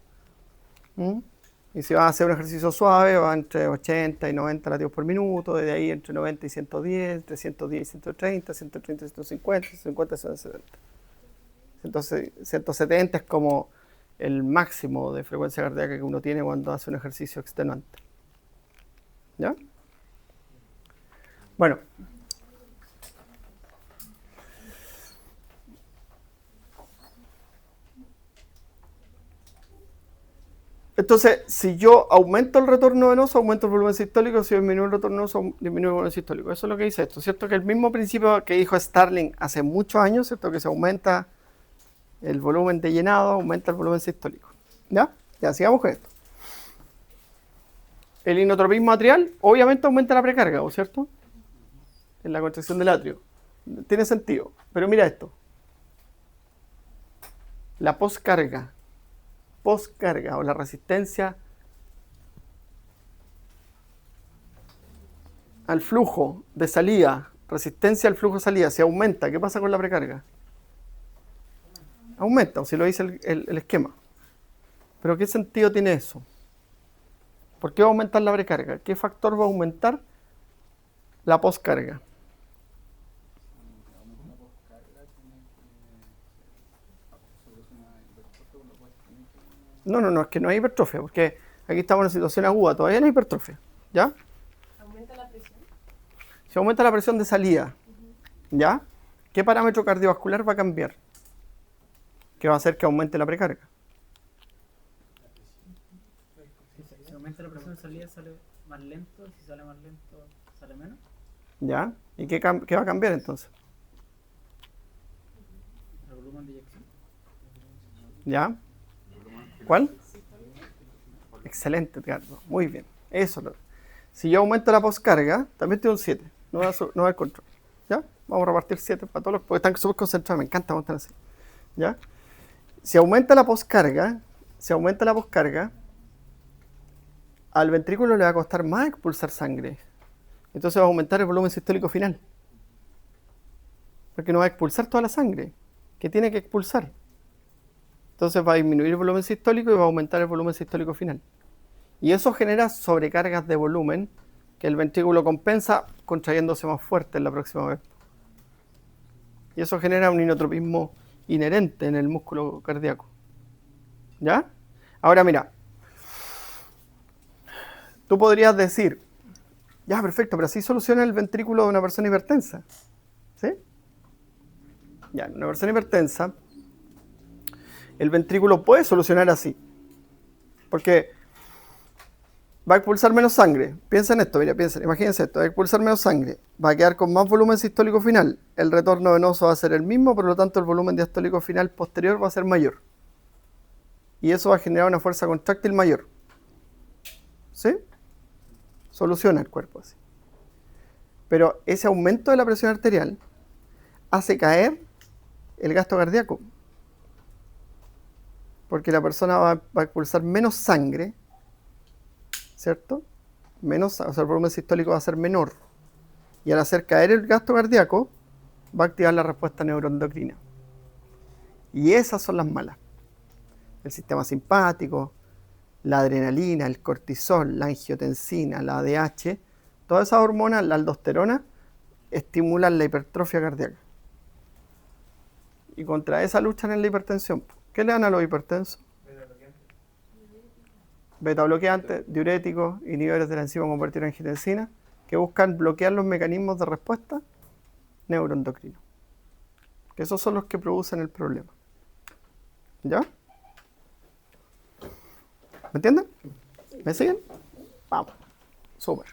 Y si va a hacer un ejercicio suave, va entre 80 y 90 latidos por minuto, desde ahí entre 90 y 110, entre 110 y 130, 130 y 150, 150 y 170. Entonces, 170 es como el máximo de frecuencia cardíaca que uno tiene cuando hace un ejercicio extenuante. ¿Ya? Bueno. Entonces, si yo aumento el retorno venoso, aumento el volumen sistólico. Si disminuyo el retorno venoso, disminuyo el volumen sistólico. Eso es lo que dice esto, ¿cierto? Que el mismo principio que dijo Starling hace muchos años, ¿cierto? Que se aumenta el volumen de llenado, aumenta el volumen sistólico. ¿Ya? Ya, sigamos con esto. El inotropismo atrial, obviamente aumenta la precarga, ¿cierto? En la contracción del atrio. Tiene sentido. Pero mira esto. La poscarga o la resistencia al flujo de salida, resistencia al flujo de salida, si aumenta, ¿qué pasa con la precarga? Aumenta, o si lo dice el esquema. ¿Pero qué sentido tiene eso? ¿Por qué va a aumentar la precarga? ¿Qué factor va a aumentar la poscarga? No, es que no hay hipertrofia, porque aquí estamos en una situación aguda, todavía no hay hipertrofia, ¿ya? ¿Aumenta la presión? Si aumenta la presión de salida, ¿ya? ¿Qué parámetro cardiovascular va a cambiar? ¿Qué va a hacer que aumente la precarga? Si aumenta la presión de salida sale más lento, si sale más lento sale menos. ¿Ya? ¿Y qué va a cambiar entonces? El volumen de eyección. ¿Ya? ¿Cuál? Excelente, Edgardo. Muy bien. Si yo aumento la poscarga, también tengo un 7. No va a haber control. ¿Ya? Vamos a repartir 7 para todos los porque están súper concentrados. Me encanta cómo están así. ¿Ya? Si aumenta la poscarga, al ventrículo le va a costar más expulsar sangre. Entonces va a aumentar el volumen sistólico final. Porque no va a expulsar toda la sangre que tiene que expulsar. Entonces va a disminuir el volumen sistólico y va a aumentar el volumen sistólico final. Y eso genera sobrecargas de volumen que el ventrículo compensa contrayéndose más fuerte en la próxima vez. Y eso genera un inotropismo inherente en el músculo cardíaco. ¿Ya? Ahora mira, tú podrías decir, ya, perfecto, pero así soluciona el ventrículo de una persona hipertensa. ¿Sí? Ya, en una persona hipertensa, el ventrículo puede solucionar así. Porque va a expulsar menos sangre. Piensa en esto, mira, piensa, imagínense esto, va a expulsar menos sangre. Va a quedar con más volumen sistólico final. El retorno venoso va a ser el mismo, por lo tanto el volumen diastólico final posterior va a ser mayor. Y eso va a generar una fuerza contráctil mayor. ¿Sí? Soluciona el cuerpo así. Pero ese aumento de la presión arterial hace caer el gasto cardíaco. Porque la persona va a expulsar menos sangre, ¿cierto? Menos, o sea, el volumen sistólico va a ser menor. Y al hacer caer el gasto cardíaco, va a activar la respuesta neuroendocrina. Y esas son las malas. El sistema simpático, la adrenalina, el cortisol, la angiotensina, la ADH, todas esas hormonas, la aldosterona, estimulan la hipertrofia cardíaca. Y contra esa luchan en la hipertensión. ¿Qué le dan a los hipertensos? Beta bloqueantes, diuréticos, inhibidores de la enzima convertida en angiotensina, que buscan bloquear los mecanismos de respuesta neuroendocrinos. Que esos son los que producen el problema. ¿Ya? ¿Me entienden? ¿Me siguen? Vamos. Súper.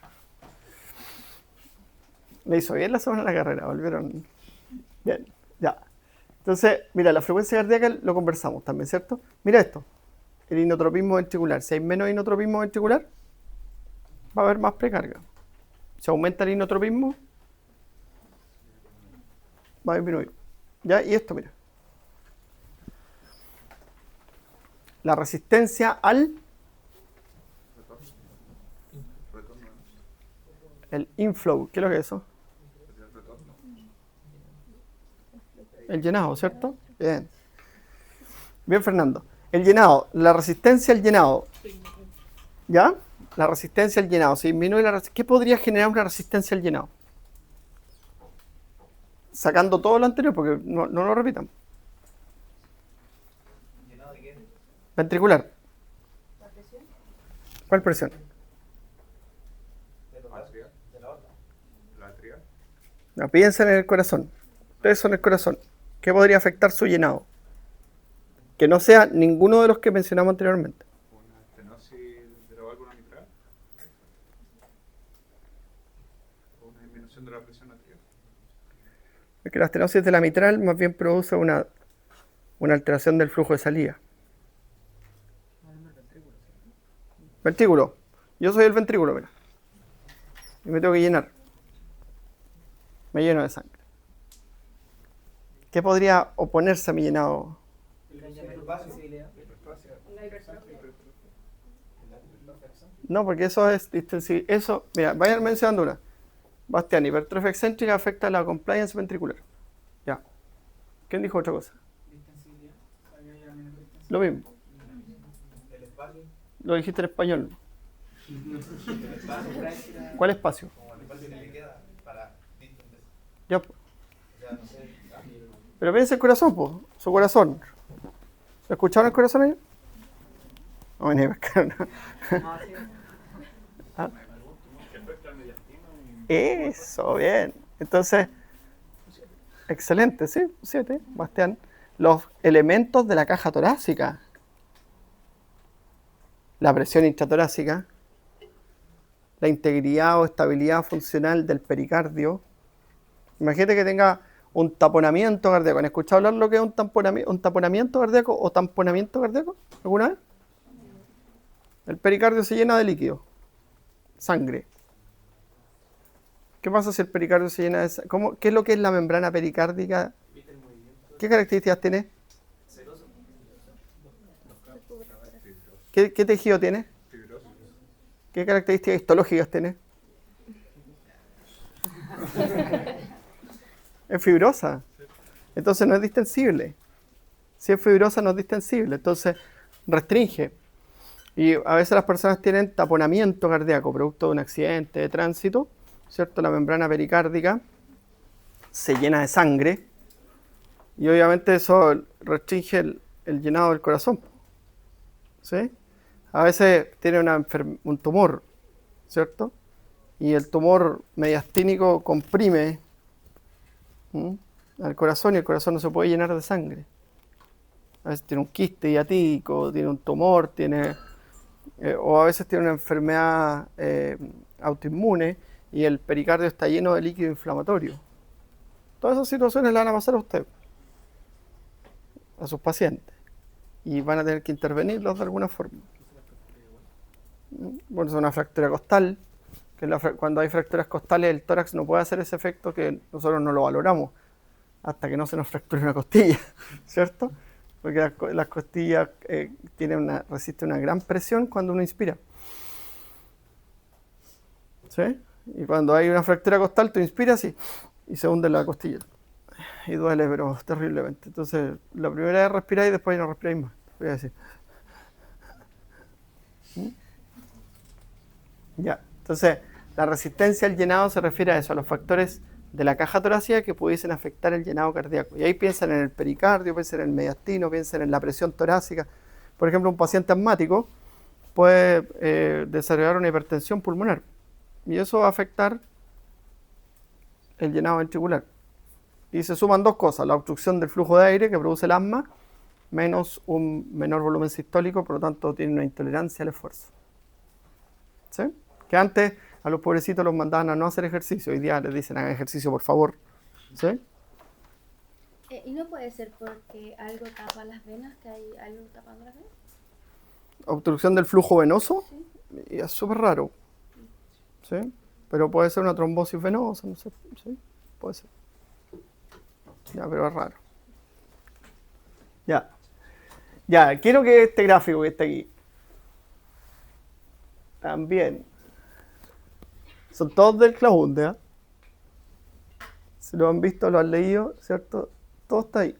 Le hizo bien la segunda de la carrera, volvieron. Bien, ya. Entonces, mira, la frecuencia cardíaca lo conversamos también, ¿cierto? Mira esto, el inotropismo ventricular. Si hay menos inotropismo ventricular, va a haber más precarga. Si aumenta el inotropismo, va a disminuir. ¿Ya? Y esto, mira. La resistencia al... El inflow, ¿qué es lo que es eso? El llenado, ¿cierto? Bien. Bien, Fernando. El llenado, la resistencia al llenado. ¿Ya? La resistencia al llenado. Si disminuye la ¿qué podría generar una resistencia al llenado? Sacando todo lo anterior, porque no lo repitan. ¿Llenado de qué? Ventricular. ¿La presión? ¿Cuál presión? De la otra. La atrial. No, piensen en el corazón. Ustedes son el corazón. ¿Qué podría afectar su llenado? Que no sea ninguno de los que mencionamos anteriormente. Una estenosis de la válvula mitral. O una disminución de la presión arterial. Porque la estenosis de la mitral más bien produce una alteración del flujo de salida. Ventrículo. Yo soy el ventrículo, mira. Y me tengo que llenar. Me lleno de sangre. ¿Qué podría oponerse a mi llenado? La hipertrofia. No, porque eso es distensivo. Eso, mira, vayan mencionando una. Bastián, hipertrofia excéntrica afecta la compliance ventricular. Ya. ¿Quién dijo otra cosa? Distensibilidad. Sabía ya menos distensibilidad. Lo mismo. El espacio. Lo dijiste en español. El espacio. ¿Cuál espacio? Como el espacio que le queda para distintas. Ya. O sea, no sé. Pero piensa el corazón, pues. Su corazón. ¿Lo escucharon el corazón ahí? No, ni pescar, no. No, sí. Ah, Que afecta al mediastino eso, bien. Entonces, excelente, sí, 7, Bastián. Los elementos de la caja torácica. La presión intratorácica. La integridad o estabilidad funcional del pericardio. Imagínate que tenga un taponamiento cardíaco. ¿Han escuchado hablar lo que es un taponamiento cardíaco o tamponamiento cardíaco alguna vez? El pericardio se llena de líquido, sangre. ¿Qué pasa si el pericardio se llena de sangre? ¿Qué es lo que es la membrana pericárdica? ¿Viste el movimiento? ¿Qué características tiene? Seroso. ¿Qué tejido tiene? Fibrosis. ¿Qué características histológicas tiene? Es fibrosa. Entonces no es distensible. Si es fibrosa no es distensible. Entonces restringe. Y a veces las personas tienen taponamiento cardíaco, producto de un accidente de tránsito, ¿cierto? La membrana pericárdica se llena de sangre y obviamente eso restringe el llenado del corazón, ¿sí? A veces tiene un tumor, ¿cierto? Y el tumor mediastínico comprime al corazón y el corazón no se puede llenar de sangre. A veces tiene un quiste hiatídico, tiene un tumor, o a veces tiene una enfermedad autoinmune y el pericardio está lleno de líquido inflamatorio. Todas esas situaciones le van a pasar a usted, a sus pacientes, y van a tener que intervenirlos de alguna forma. Bueno, es una fractura costal, que cuando hay fracturas costales el tórax no puede hacer ese efecto que nosotros no lo valoramos hasta que no se nos fracture una costilla, ¿cierto? Porque las costillas resisten una gran presión cuando uno inspira. ¿Sí? Y cuando hay una fractura costal, tú inspiras y se hunde la costilla. Y duele, pero terriblemente. Entonces, la primera vez respiráis y después no respiráis más. Voy a decir. Ya. Entonces, la resistencia al llenado se refiere a eso, a los factores de la caja torácica que pudiesen afectar el llenado cardíaco. Y ahí piensan en el pericardio, piensan en el mediastino, piensan en la presión torácica. Por ejemplo, un paciente asmático puede desarrollar una hipertensión pulmonar. Y eso va a afectar el llenado ventricular. Y se suman dos cosas, la obstrucción del flujo de aire que produce el asma, menos un menor volumen sistólico, por lo tanto tiene una intolerancia al esfuerzo. ¿Sí? Que antes a los pobrecitos los mandaban a no hacer ejercicio, hoy día les dicen hagan ejercicio por favor. ¿Sí? ¿Y no puede ser porque algo tapa las venas, que hay algo tapando las venas? Obstrucción del flujo venoso, Sí. y es súper raro. ¿Sí? Pero puede ser una trombosis venosa, no sé. ¿Sí? Puede ser. Ya, pero es raro. Ya. Ya, quiero que este gráfico que está aquí también son todos del Claunde, ¿eh? Si lo han visto, lo han leído, ¿cierto? Todo está ahí.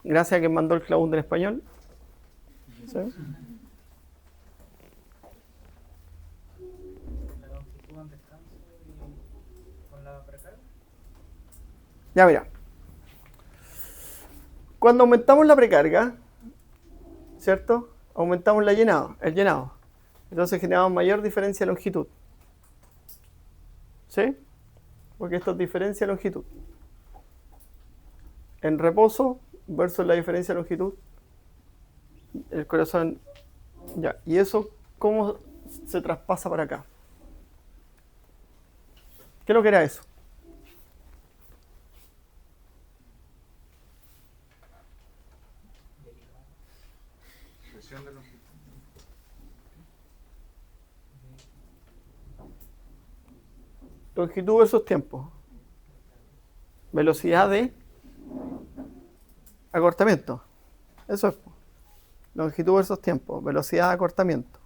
Gracias a quien mandó el Claunde en español. ¿Sí? La longitud en descanso y con la precarga. Ya, mira. Cuando aumentamos la precarga, ¿cierto? Aumentamos el llenado. Entonces generamos mayor diferencia de longitud. ¿Sí? Porque esto es diferencia de longitud. En reposo versus la diferencia de longitud, el corazón. Ya. ¿Y eso cómo se traspasa para acá? ¿Qué es lo que era eso? Presión de longitud. Longitud versus tiempo. Velocidad de acortamiento. Eso es. Longitud versus tiempo. Velocidad de acortamiento.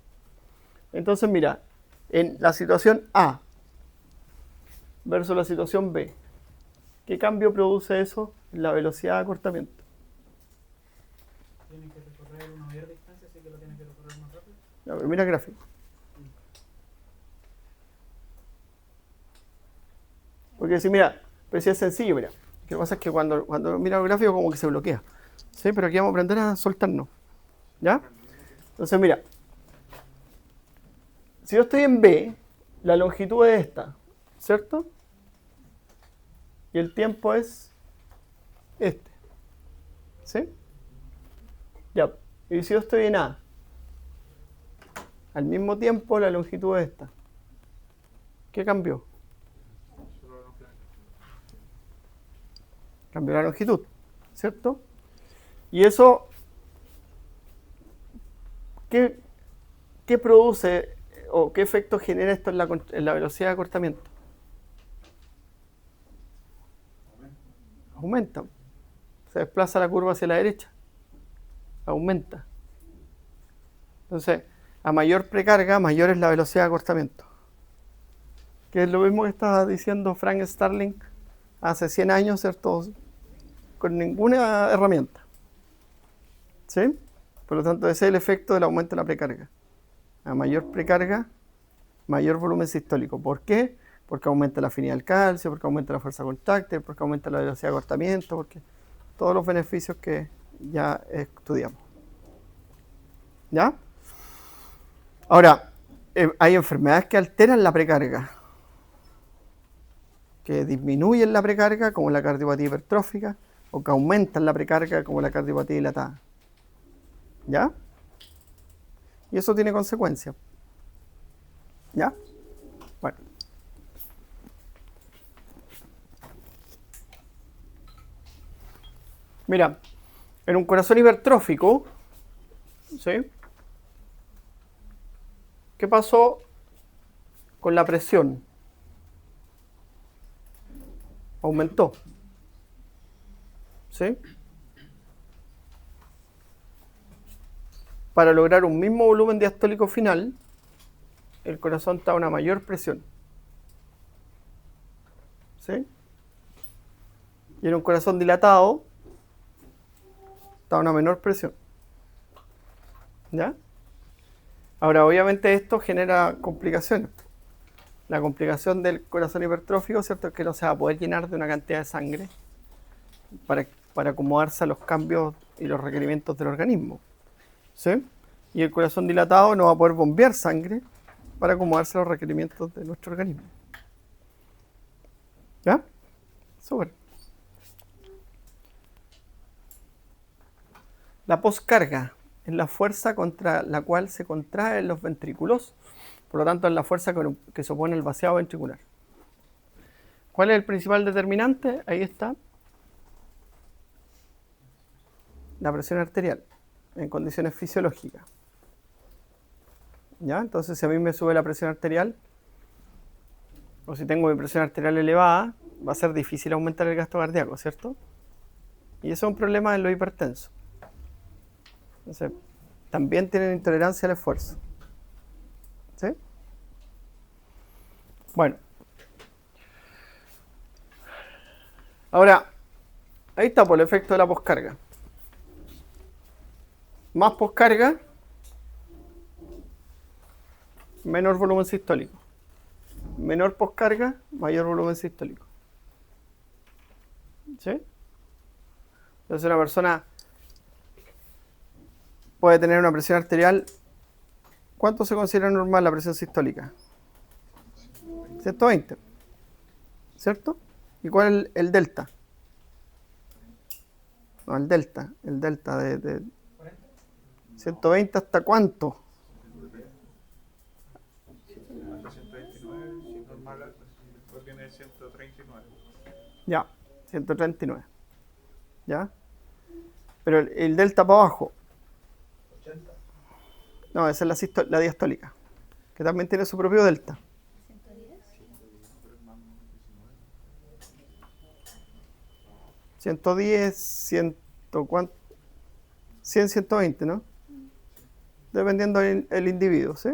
Entonces, mira, en la situación A versus la situación B, ¿qué cambio produce eso en la velocidad de acortamiento? Tiene que recorrer una mayor distancia, así que lo tiene que recorrer más rápido. Ya, pero mira el gráfico. Porque si mira, pero si es sencillo, mira. Lo que pasa es que cuando mira el gráfico como que se bloquea. ¿Sí? Pero aquí vamos a aprender a soltarnos. ¿Ya? Entonces mira. Si yo estoy en B, la longitud es esta, ¿cierto? Y el tiempo es este. ¿Sí? Ya. Y si yo estoy en A, al mismo tiempo la longitud es esta. ¿Qué cambió? Cambió la longitud, ¿cierto? Y eso, ¿qué produce o qué efecto genera esto en la velocidad de acortamiento? Aumenta. Se desplaza la curva hacia la derecha. Aumenta. Entonces, a mayor precarga, mayor es la velocidad de acortamiento. Que es lo mismo que estaba diciendo Frank Starling hace 100 años, ¿cierto? Con ninguna herramienta. ¿Sí? Por lo tanto, ese es el efecto del aumento de la precarga. A mayor precarga, mayor volumen sistólico. ¿Por qué? Porque aumenta la afinidad del calcio, porque aumenta la fuerza contráctil, porque aumenta la velocidad de acortamiento, porque todos los beneficios que ya estudiamos. ¿Ya? Ahora, hay enfermedades que alteran la precarga, que disminuyen la precarga, como la cardiopatía hipertrófica, o que aumentan la precarga, como la cardiopatía dilatada. ¿Ya? Y eso tiene consecuencias. ¿Ya? Bueno. Mira, en un corazón hipertrófico, ¿sí? ¿Qué pasó con la presión? Aumentó. ¿Sí? Para lograr un mismo volumen diastólico final, el corazón está a una mayor presión. ¿Sí? Y en un corazón dilatado, está a una menor presión. ¿Ya? Ahora, obviamente esto genera complicaciones. La complicación del corazón hipertrófico, ¿cierto?, es que no se va a poder llenar de una cantidad de sangre para acomodarse a los cambios y los requerimientos del organismo. ¿Sí? Y el corazón dilatado no va a poder bombear sangre para acomodarse a los requerimientos de nuestro organismo. ¿Ya? Súper. La poscarga es la fuerza contra la cual se contraen los ventrículos, por lo tanto es la fuerza que se opone al vaciado ventricular. ¿Cuál es el principal determinante? Ahí está. La presión arterial en condiciones fisiológicas. ¿Ya? Entonces, si a mí me sube la presión arterial, o si tengo mi presión arterial elevada, va a ser difícil aumentar el gasto cardíaco, ¿cierto? Y eso es un problema en los hipertensos. Entonces, también tienen intolerancia al esfuerzo. ¿Sí? Bueno. Ahora, ahí está por el efecto de la poscarga. Más poscarga, menor volumen sistólico. Menor poscarga, mayor volumen sistólico. ¿Sí? Entonces una persona puede tener una presión arterial. ¿Cuánto se considera normal la presión sistólica? 120. ¿Cierto? ¿Y cuál es el delta? No, el delta de 120 ¿hasta cuánto? Hasta 129, si es normal, después viene 139. Ya, 139. ¿Ya? Pero el delta para abajo. 80. No, esa es la diastólica, que también tiene su propio delta. 110, 100, ¿cuánto? 100, 120, ¿no? Dependiendo del individuo, ¿sí?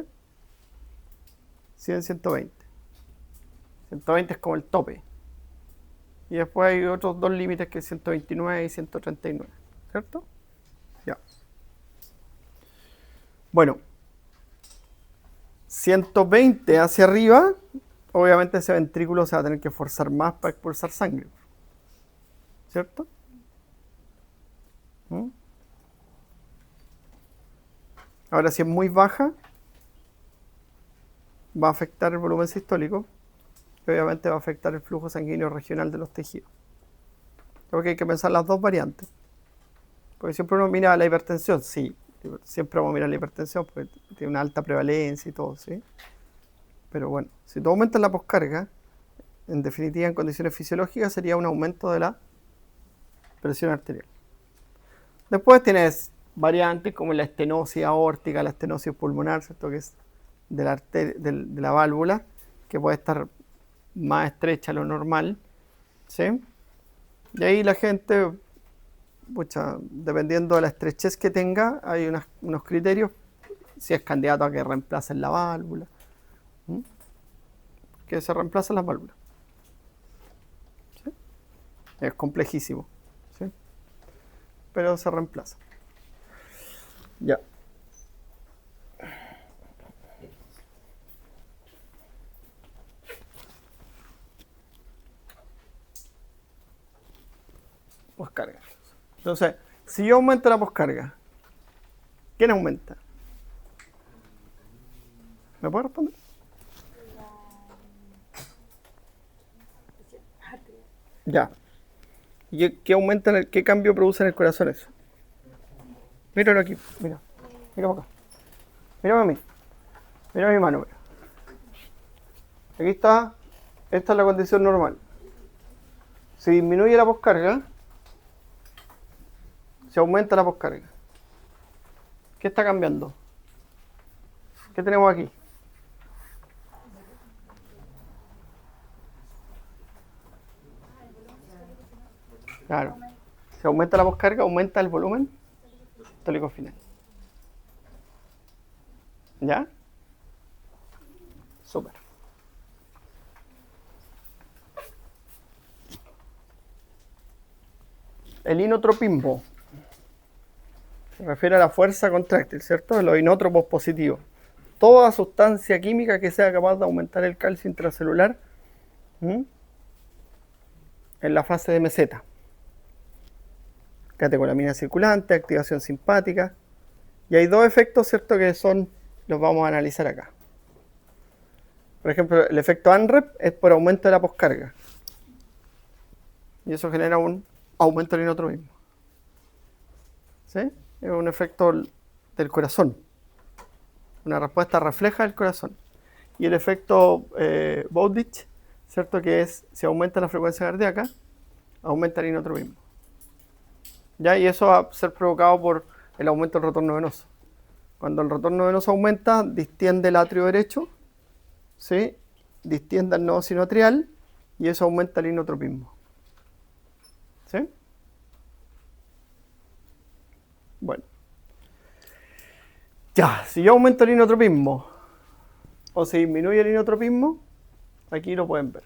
100, 120. 120 es como el tope. Y después hay otros dos límites que es 129 y 139, ¿cierto? Ya. Bueno. 120 hacia arriba, obviamente ese ventrículo se va a tener que esforzar más para expulsar sangre. ¿Cierto? ¿Mm? Ahora, si es muy baja, va a afectar el volumen sistólico y obviamente va a afectar el flujo sanguíneo regional de los tejidos. Porque hay que pensar las dos variantes. Porque siempre uno mira la hipertensión, sí, siempre vamos a mirar la hipertensión porque tiene una alta prevalencia y todo, ¿sí? Pero bueno, si tú aumentas la poscarga, en definitiva en condiciones fisiológicas sería un aumento de la presión arterial. Después tienes variantes como la estenosis aórtica, la estenosis pulmonar, ¿cierto? Que es de la válvula, que puede estar más estrecha a lo normal, ¿sí? Y ahí la gente, dependiendo de la estrechez que tenga, hay unos criterios, si es candidato a que reemplacen la válvula, que se reemplacen las válvulas. ¿Sí? Es complejísimo, ¿sí? Pero se reemplaza. Ya. Poscarga. Entonces, si yo aumento la poscarga, ¿quién aumenta? ¿Me puedo responder? Ya. ¿Y qué aumenta, qué cambio produce en el corazón eso? Míralo aquí, mira. Mira para acá. Mírame a mí. Mira mi mano. Mira. Aquí está. Esta es la condición normal. Si disminuye la poscarga, se aumenta la poscarga. ¿Qué está cambiando? ¿Qué tenemos aquí? Claro. Si aumenta la poscarga, aumenta el volumen sistólico final. ¿Ya? Súper. El inotropismo se refiere a la fuerza contráctil, ¿cierto? De los inótropos positivos. Toda sustancia química que sea capaz de aumentar el calcio intracelular en la fase de meseta. Catecolamina circulante, activación simpática. Y hay dos efectos, ¿cierto? Que los vamos a analizar acá. Por ejemplo, el efecto ANREP es por aumento de la poscarga. Y eso genera un aumento del inotropismo. ¿Sí? Es un efecto del corazón. Una respuesta refleja del corazón. Y el efecto Bowditch, ¿cierto? Que es, si aumenta la frecuencia cardíaca, aumenta el inotropismo. ¿Ya? Y eso va a ser provocado por el aumento del retorno venoso. Cuando el retorno venoso aumenta, distiende el atrio derecho, ¿sí? Distiende el nodo sinoatrial y eso aumenta el inotropismo. ¿Sí? Bueno. Ya, si yo aumento el inotropismo o se disminuye el inotropismo, aquí lo pueden ver.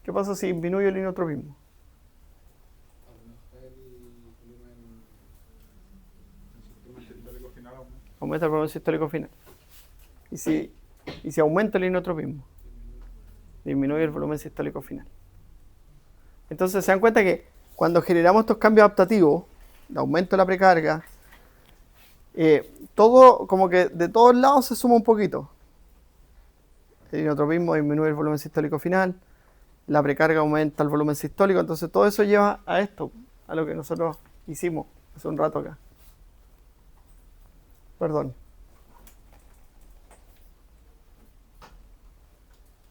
¿Qué pasa si disminuye el inotropismo? Aumenta el volumen sistólico final. Y si aumenta el inotropismo, disminuye el volumen sistólico final. Entonces se dan cuenta que cuando generamos estos cambios adaptativos, de aumento de la precarga, todo como que de todos lados se suma un poquito. El inotropismo disminuye el volumen sistólico final, la precarga aumenta el volumen sistólico, entonces todo eso lleva a esto, a lo que nosotros hicimos hace un rato acá. Perdón.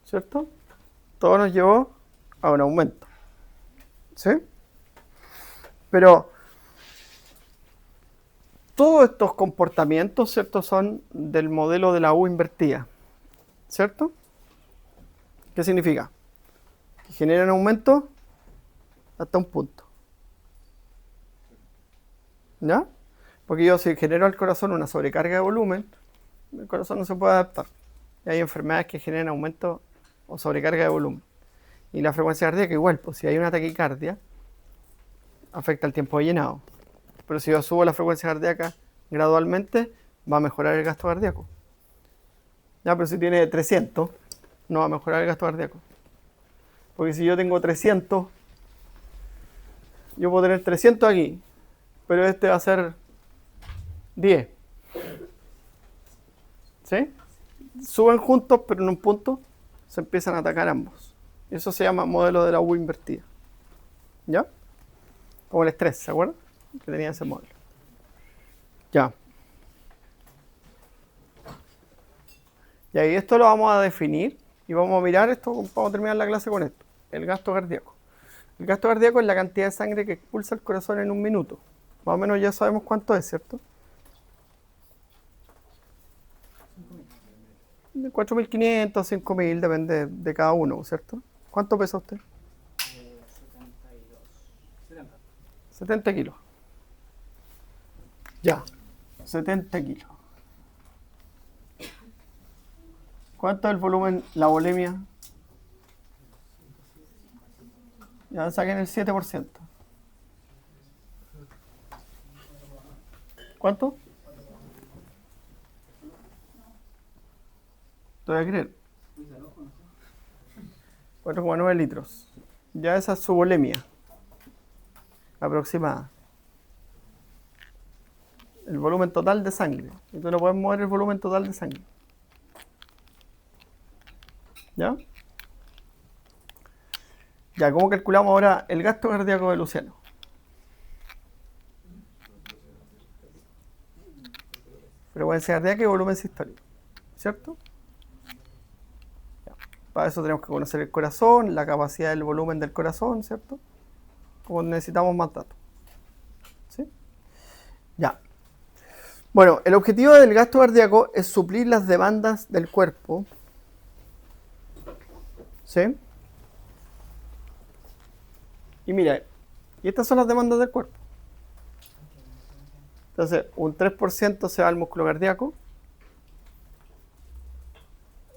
¿Cierto? Todo nos llevó a un aumento. ¿Sí? Pero todos estos comportamientos, ¿cierto? Son del modelo de la U invertida. ¿Cierto? ¿Qué significa? Que generan aumento hasta un punto. ¿Ya? Porque yo si genero al corazón una sobrecarga de volumen, el corazón no se puede adaptar. Y hay enfermedades que generan aumento o sobrecarga de volumen. Y la frecuencia cardíaca igual, pues si hay una taquicardia, afecta el tiempo de llenado. Pero si yo subo la frecuencia cardíaca gradualmente, va a mejorar el gasto cardíaco. Ya, pero si tiene 300, no va a mejorar el gasto cardíaco. Porque si yo tengo 300, yo puedo tener 300 aquí, pero este va a ser 10. ¿Sí? Suben juntos, pero en un punto se empiezan a atacar ambos. Eso se llama modelo de la U invertida. ¿Ya? Como el estrés, ¿se acuerdan? Que tenía ese modelo. Ya. Y ahí esto lo vamos a definir y vamos a mirar esto, vamos a terminar la clase con esto. El gasto cardíaco. El gasto cardíaco es la cantidad de sangre que expulsa el corazón en un minuto. Más o menos ya sabemos cuánto es, ¿cierto? De 4.500, 5.000, depende de cada uno, ¿cierto? ¿Cuánto pesa usted? 70 kilos. Ya, 70 kilos. ¿Cuánto es el volumen, la volemia? Ya saquen el 7%. ¿Cuánto? Te voy a creer. 4,9 litros. Ya esa es su volemia aproximada. El volumen total de sangre. Y tú no puedes mover el volumen total de sangre. ¿Ya? Ya, ¿cómo calculamos ahora el gasto cardíaco de Luciano? Frecuencia cardíaca y volumen sistólico. ¿Cierto? Ya. Para eso tenemos que conocer el corazón, la capacidad del volumen del corazón, ¿cierto? Como necesitamos más datos. ¿Sí? Ya. Bueno, el objetivo del gasto cardíaco es suplir las demandas del cuerpo. ¿Sí? Y mira, y estas son las demandas del cuerpo. Entonces, un 3% se va al músculo cardíaco,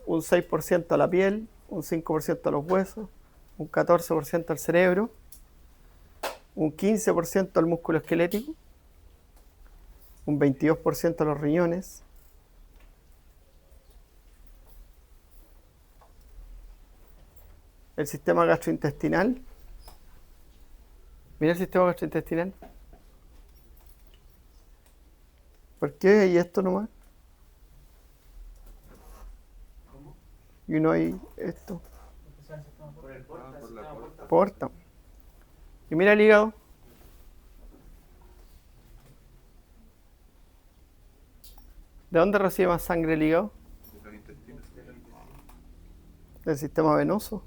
un 6% a la piel, un 5% a los huesos, un 14% al cerebro, un 15% al músculo esquelético, un 22% a los riñones, el sistema gastrointestinal. Mira el sistema gastrointestinal. ¿Por qué? ¿Y esto nomás? Y no hay esto. Por el porta, por la porta. Porta. Y mira el hígado. ¿De dónde recibe más sangre el hígado? De los intestinos. Del sistema venoso.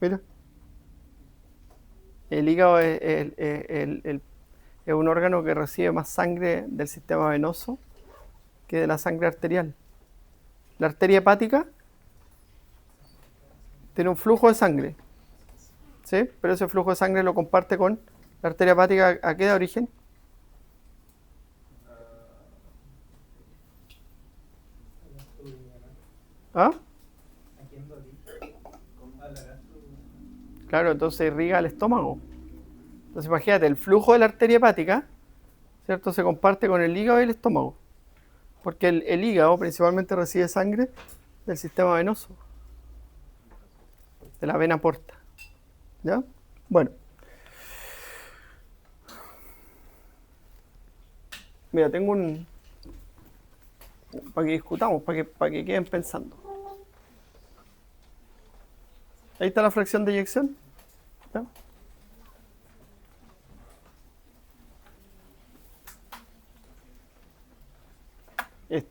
Mira. El hígado es un órgano que recibe más sangre del sistema venoso que de la sangre arterial. La arteria hepática tiene un flujo de sangre, ¿sí? Pero ese flujo de sangre lo comparte con la arteria hepática. ¿A qué da origen? ¿Ah? Claro, entonces irriga el estómago. Entonces imagínate, el flujo de la arteria hepática, ¿cierto? Se comparte con el hígado y el estómago. Porque el hígado principalmente recibe sangre del sistema venoso, de la vena porta. ¿Ya? Bueno. Mira, tengo un... para que discutamos, para que queden pensando. Ahí está la fracción de eyección. ¿Ya? Mira.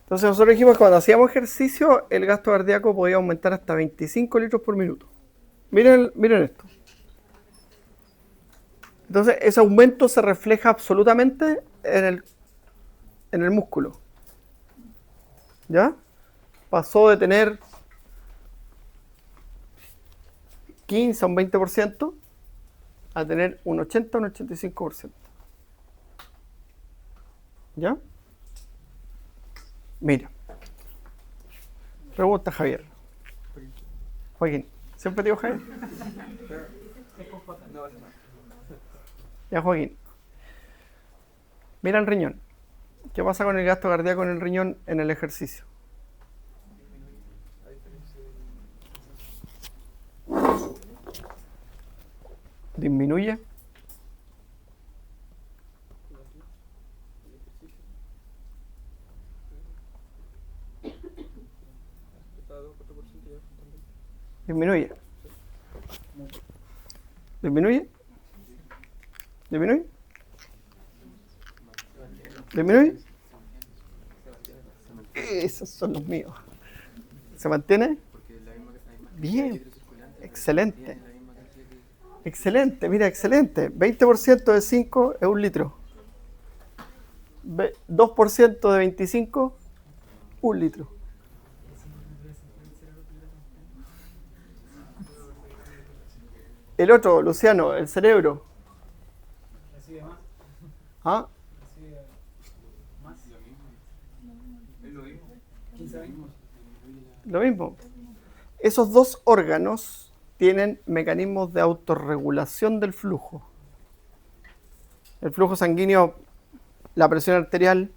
Entonces nosotros dijimos que cuando hacíamos ejercicio el gasto cardíaco podía aumentar hasta 25 litros por minuto. Miren esto. Entonces ese aumento se refleja absolutamente en el músculo. ¿Ya? Pasó de tener 15 a un 20% a tener un 80 a un 85%. ¿Ya? Mira. Pregunta Javier. Joaquín. ¿Siempre te digo Javier? Ya, Joaquín. Mira el riñón. ¿Qué pasa con el gasto cardíaco en el riñón en el ejercicio? Disminuye. Disminuye. Disminuye. Disminuye. Disminuye. Esos son los míos. ¿Se mantiene? Bien. Excelente. Excelente, mira, excelente. 20% de 5 es 1 litro. 2% de 25, 1 litro. El otro, Luciano, el cerebro. Recibe más. ¿Ah? Recibe más. Es lo mismo. 15 mismos. Lo mismo. Esos dos órganos tienen mecanismos de autorregulación del flujo. El flujo sanguíneo, la presión arterial.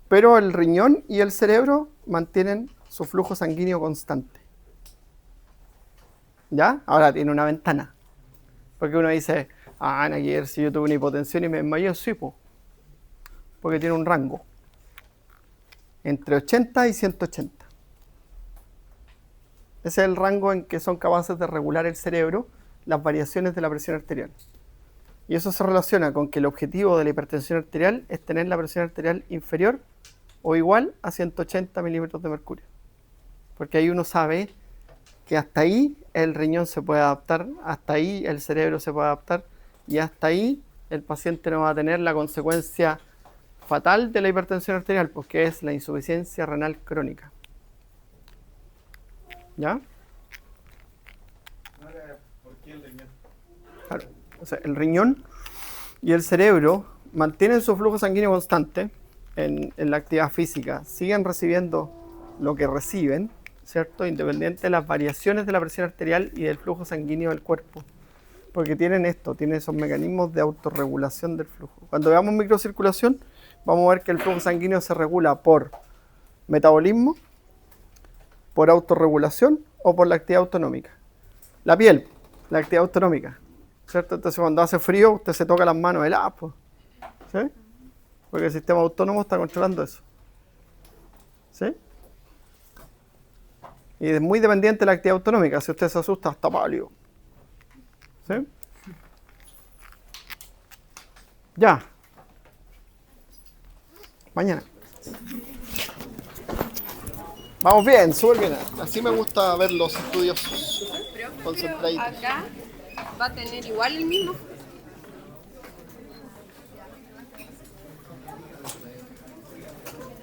Pero el riñón y el cerebro mantienen su flujo sanguíneo constante. ¿Ya? Ahora tiene una ventana. Porque uno dice, ayer si yo tuve una hipotensión y me desmayé, sí, po. Porque tiene un rango. Entre 80 y 180. Ese es el rango en que son capaces de regular el cerebro las variaciones de la presión arterial. Y eso se relaciona con que el objetivo de la hipertensión arterial es tener la presión arterial inferior o igual a 180 milímetros de mercurio. Porque ahí uno sabe que hasta ahí el riñón se puede adaptar, hasta ahí el cerebro se puede adaptar y hasta ahí el paciente no va a tener la consecuencia fatal de la hipertensión arterial, porque es la insuficiencia renal crónica. ¿Ya? ¿Por qué el riñón? Claro. O sea, el riñón y el cerebro mantienen su flujo sanguíneo constante en la actividad física, siguen recibiendo lo que reciben, ¿cierto? Independiente de las variaciones de la presión arterial y del flujo sanguíneo del cuerpo. Porque tienen esos mecanismos de autorregulación del flujo. Cuando veamos microcirculación, vamos a ver que el flujo sanguíneo se regula por metabolismo, por autorregulación o por la actividad autonómica. La piel, la actividad autonómica, ¿cierto? Entonces cuando hace frío, usted se toca las manos heladas, pues, ¿sí? Porque el sistema autónomo está controlando eso. ¿Sí? Y es muy dependiente de la actividad autonómica. Si usted se asusta, está pálido. ¿Sí? Ya. Mañana. Vamos bien, súper bien. Así me gusta ver los estudios concentrados. Acá va a tener igual el mismo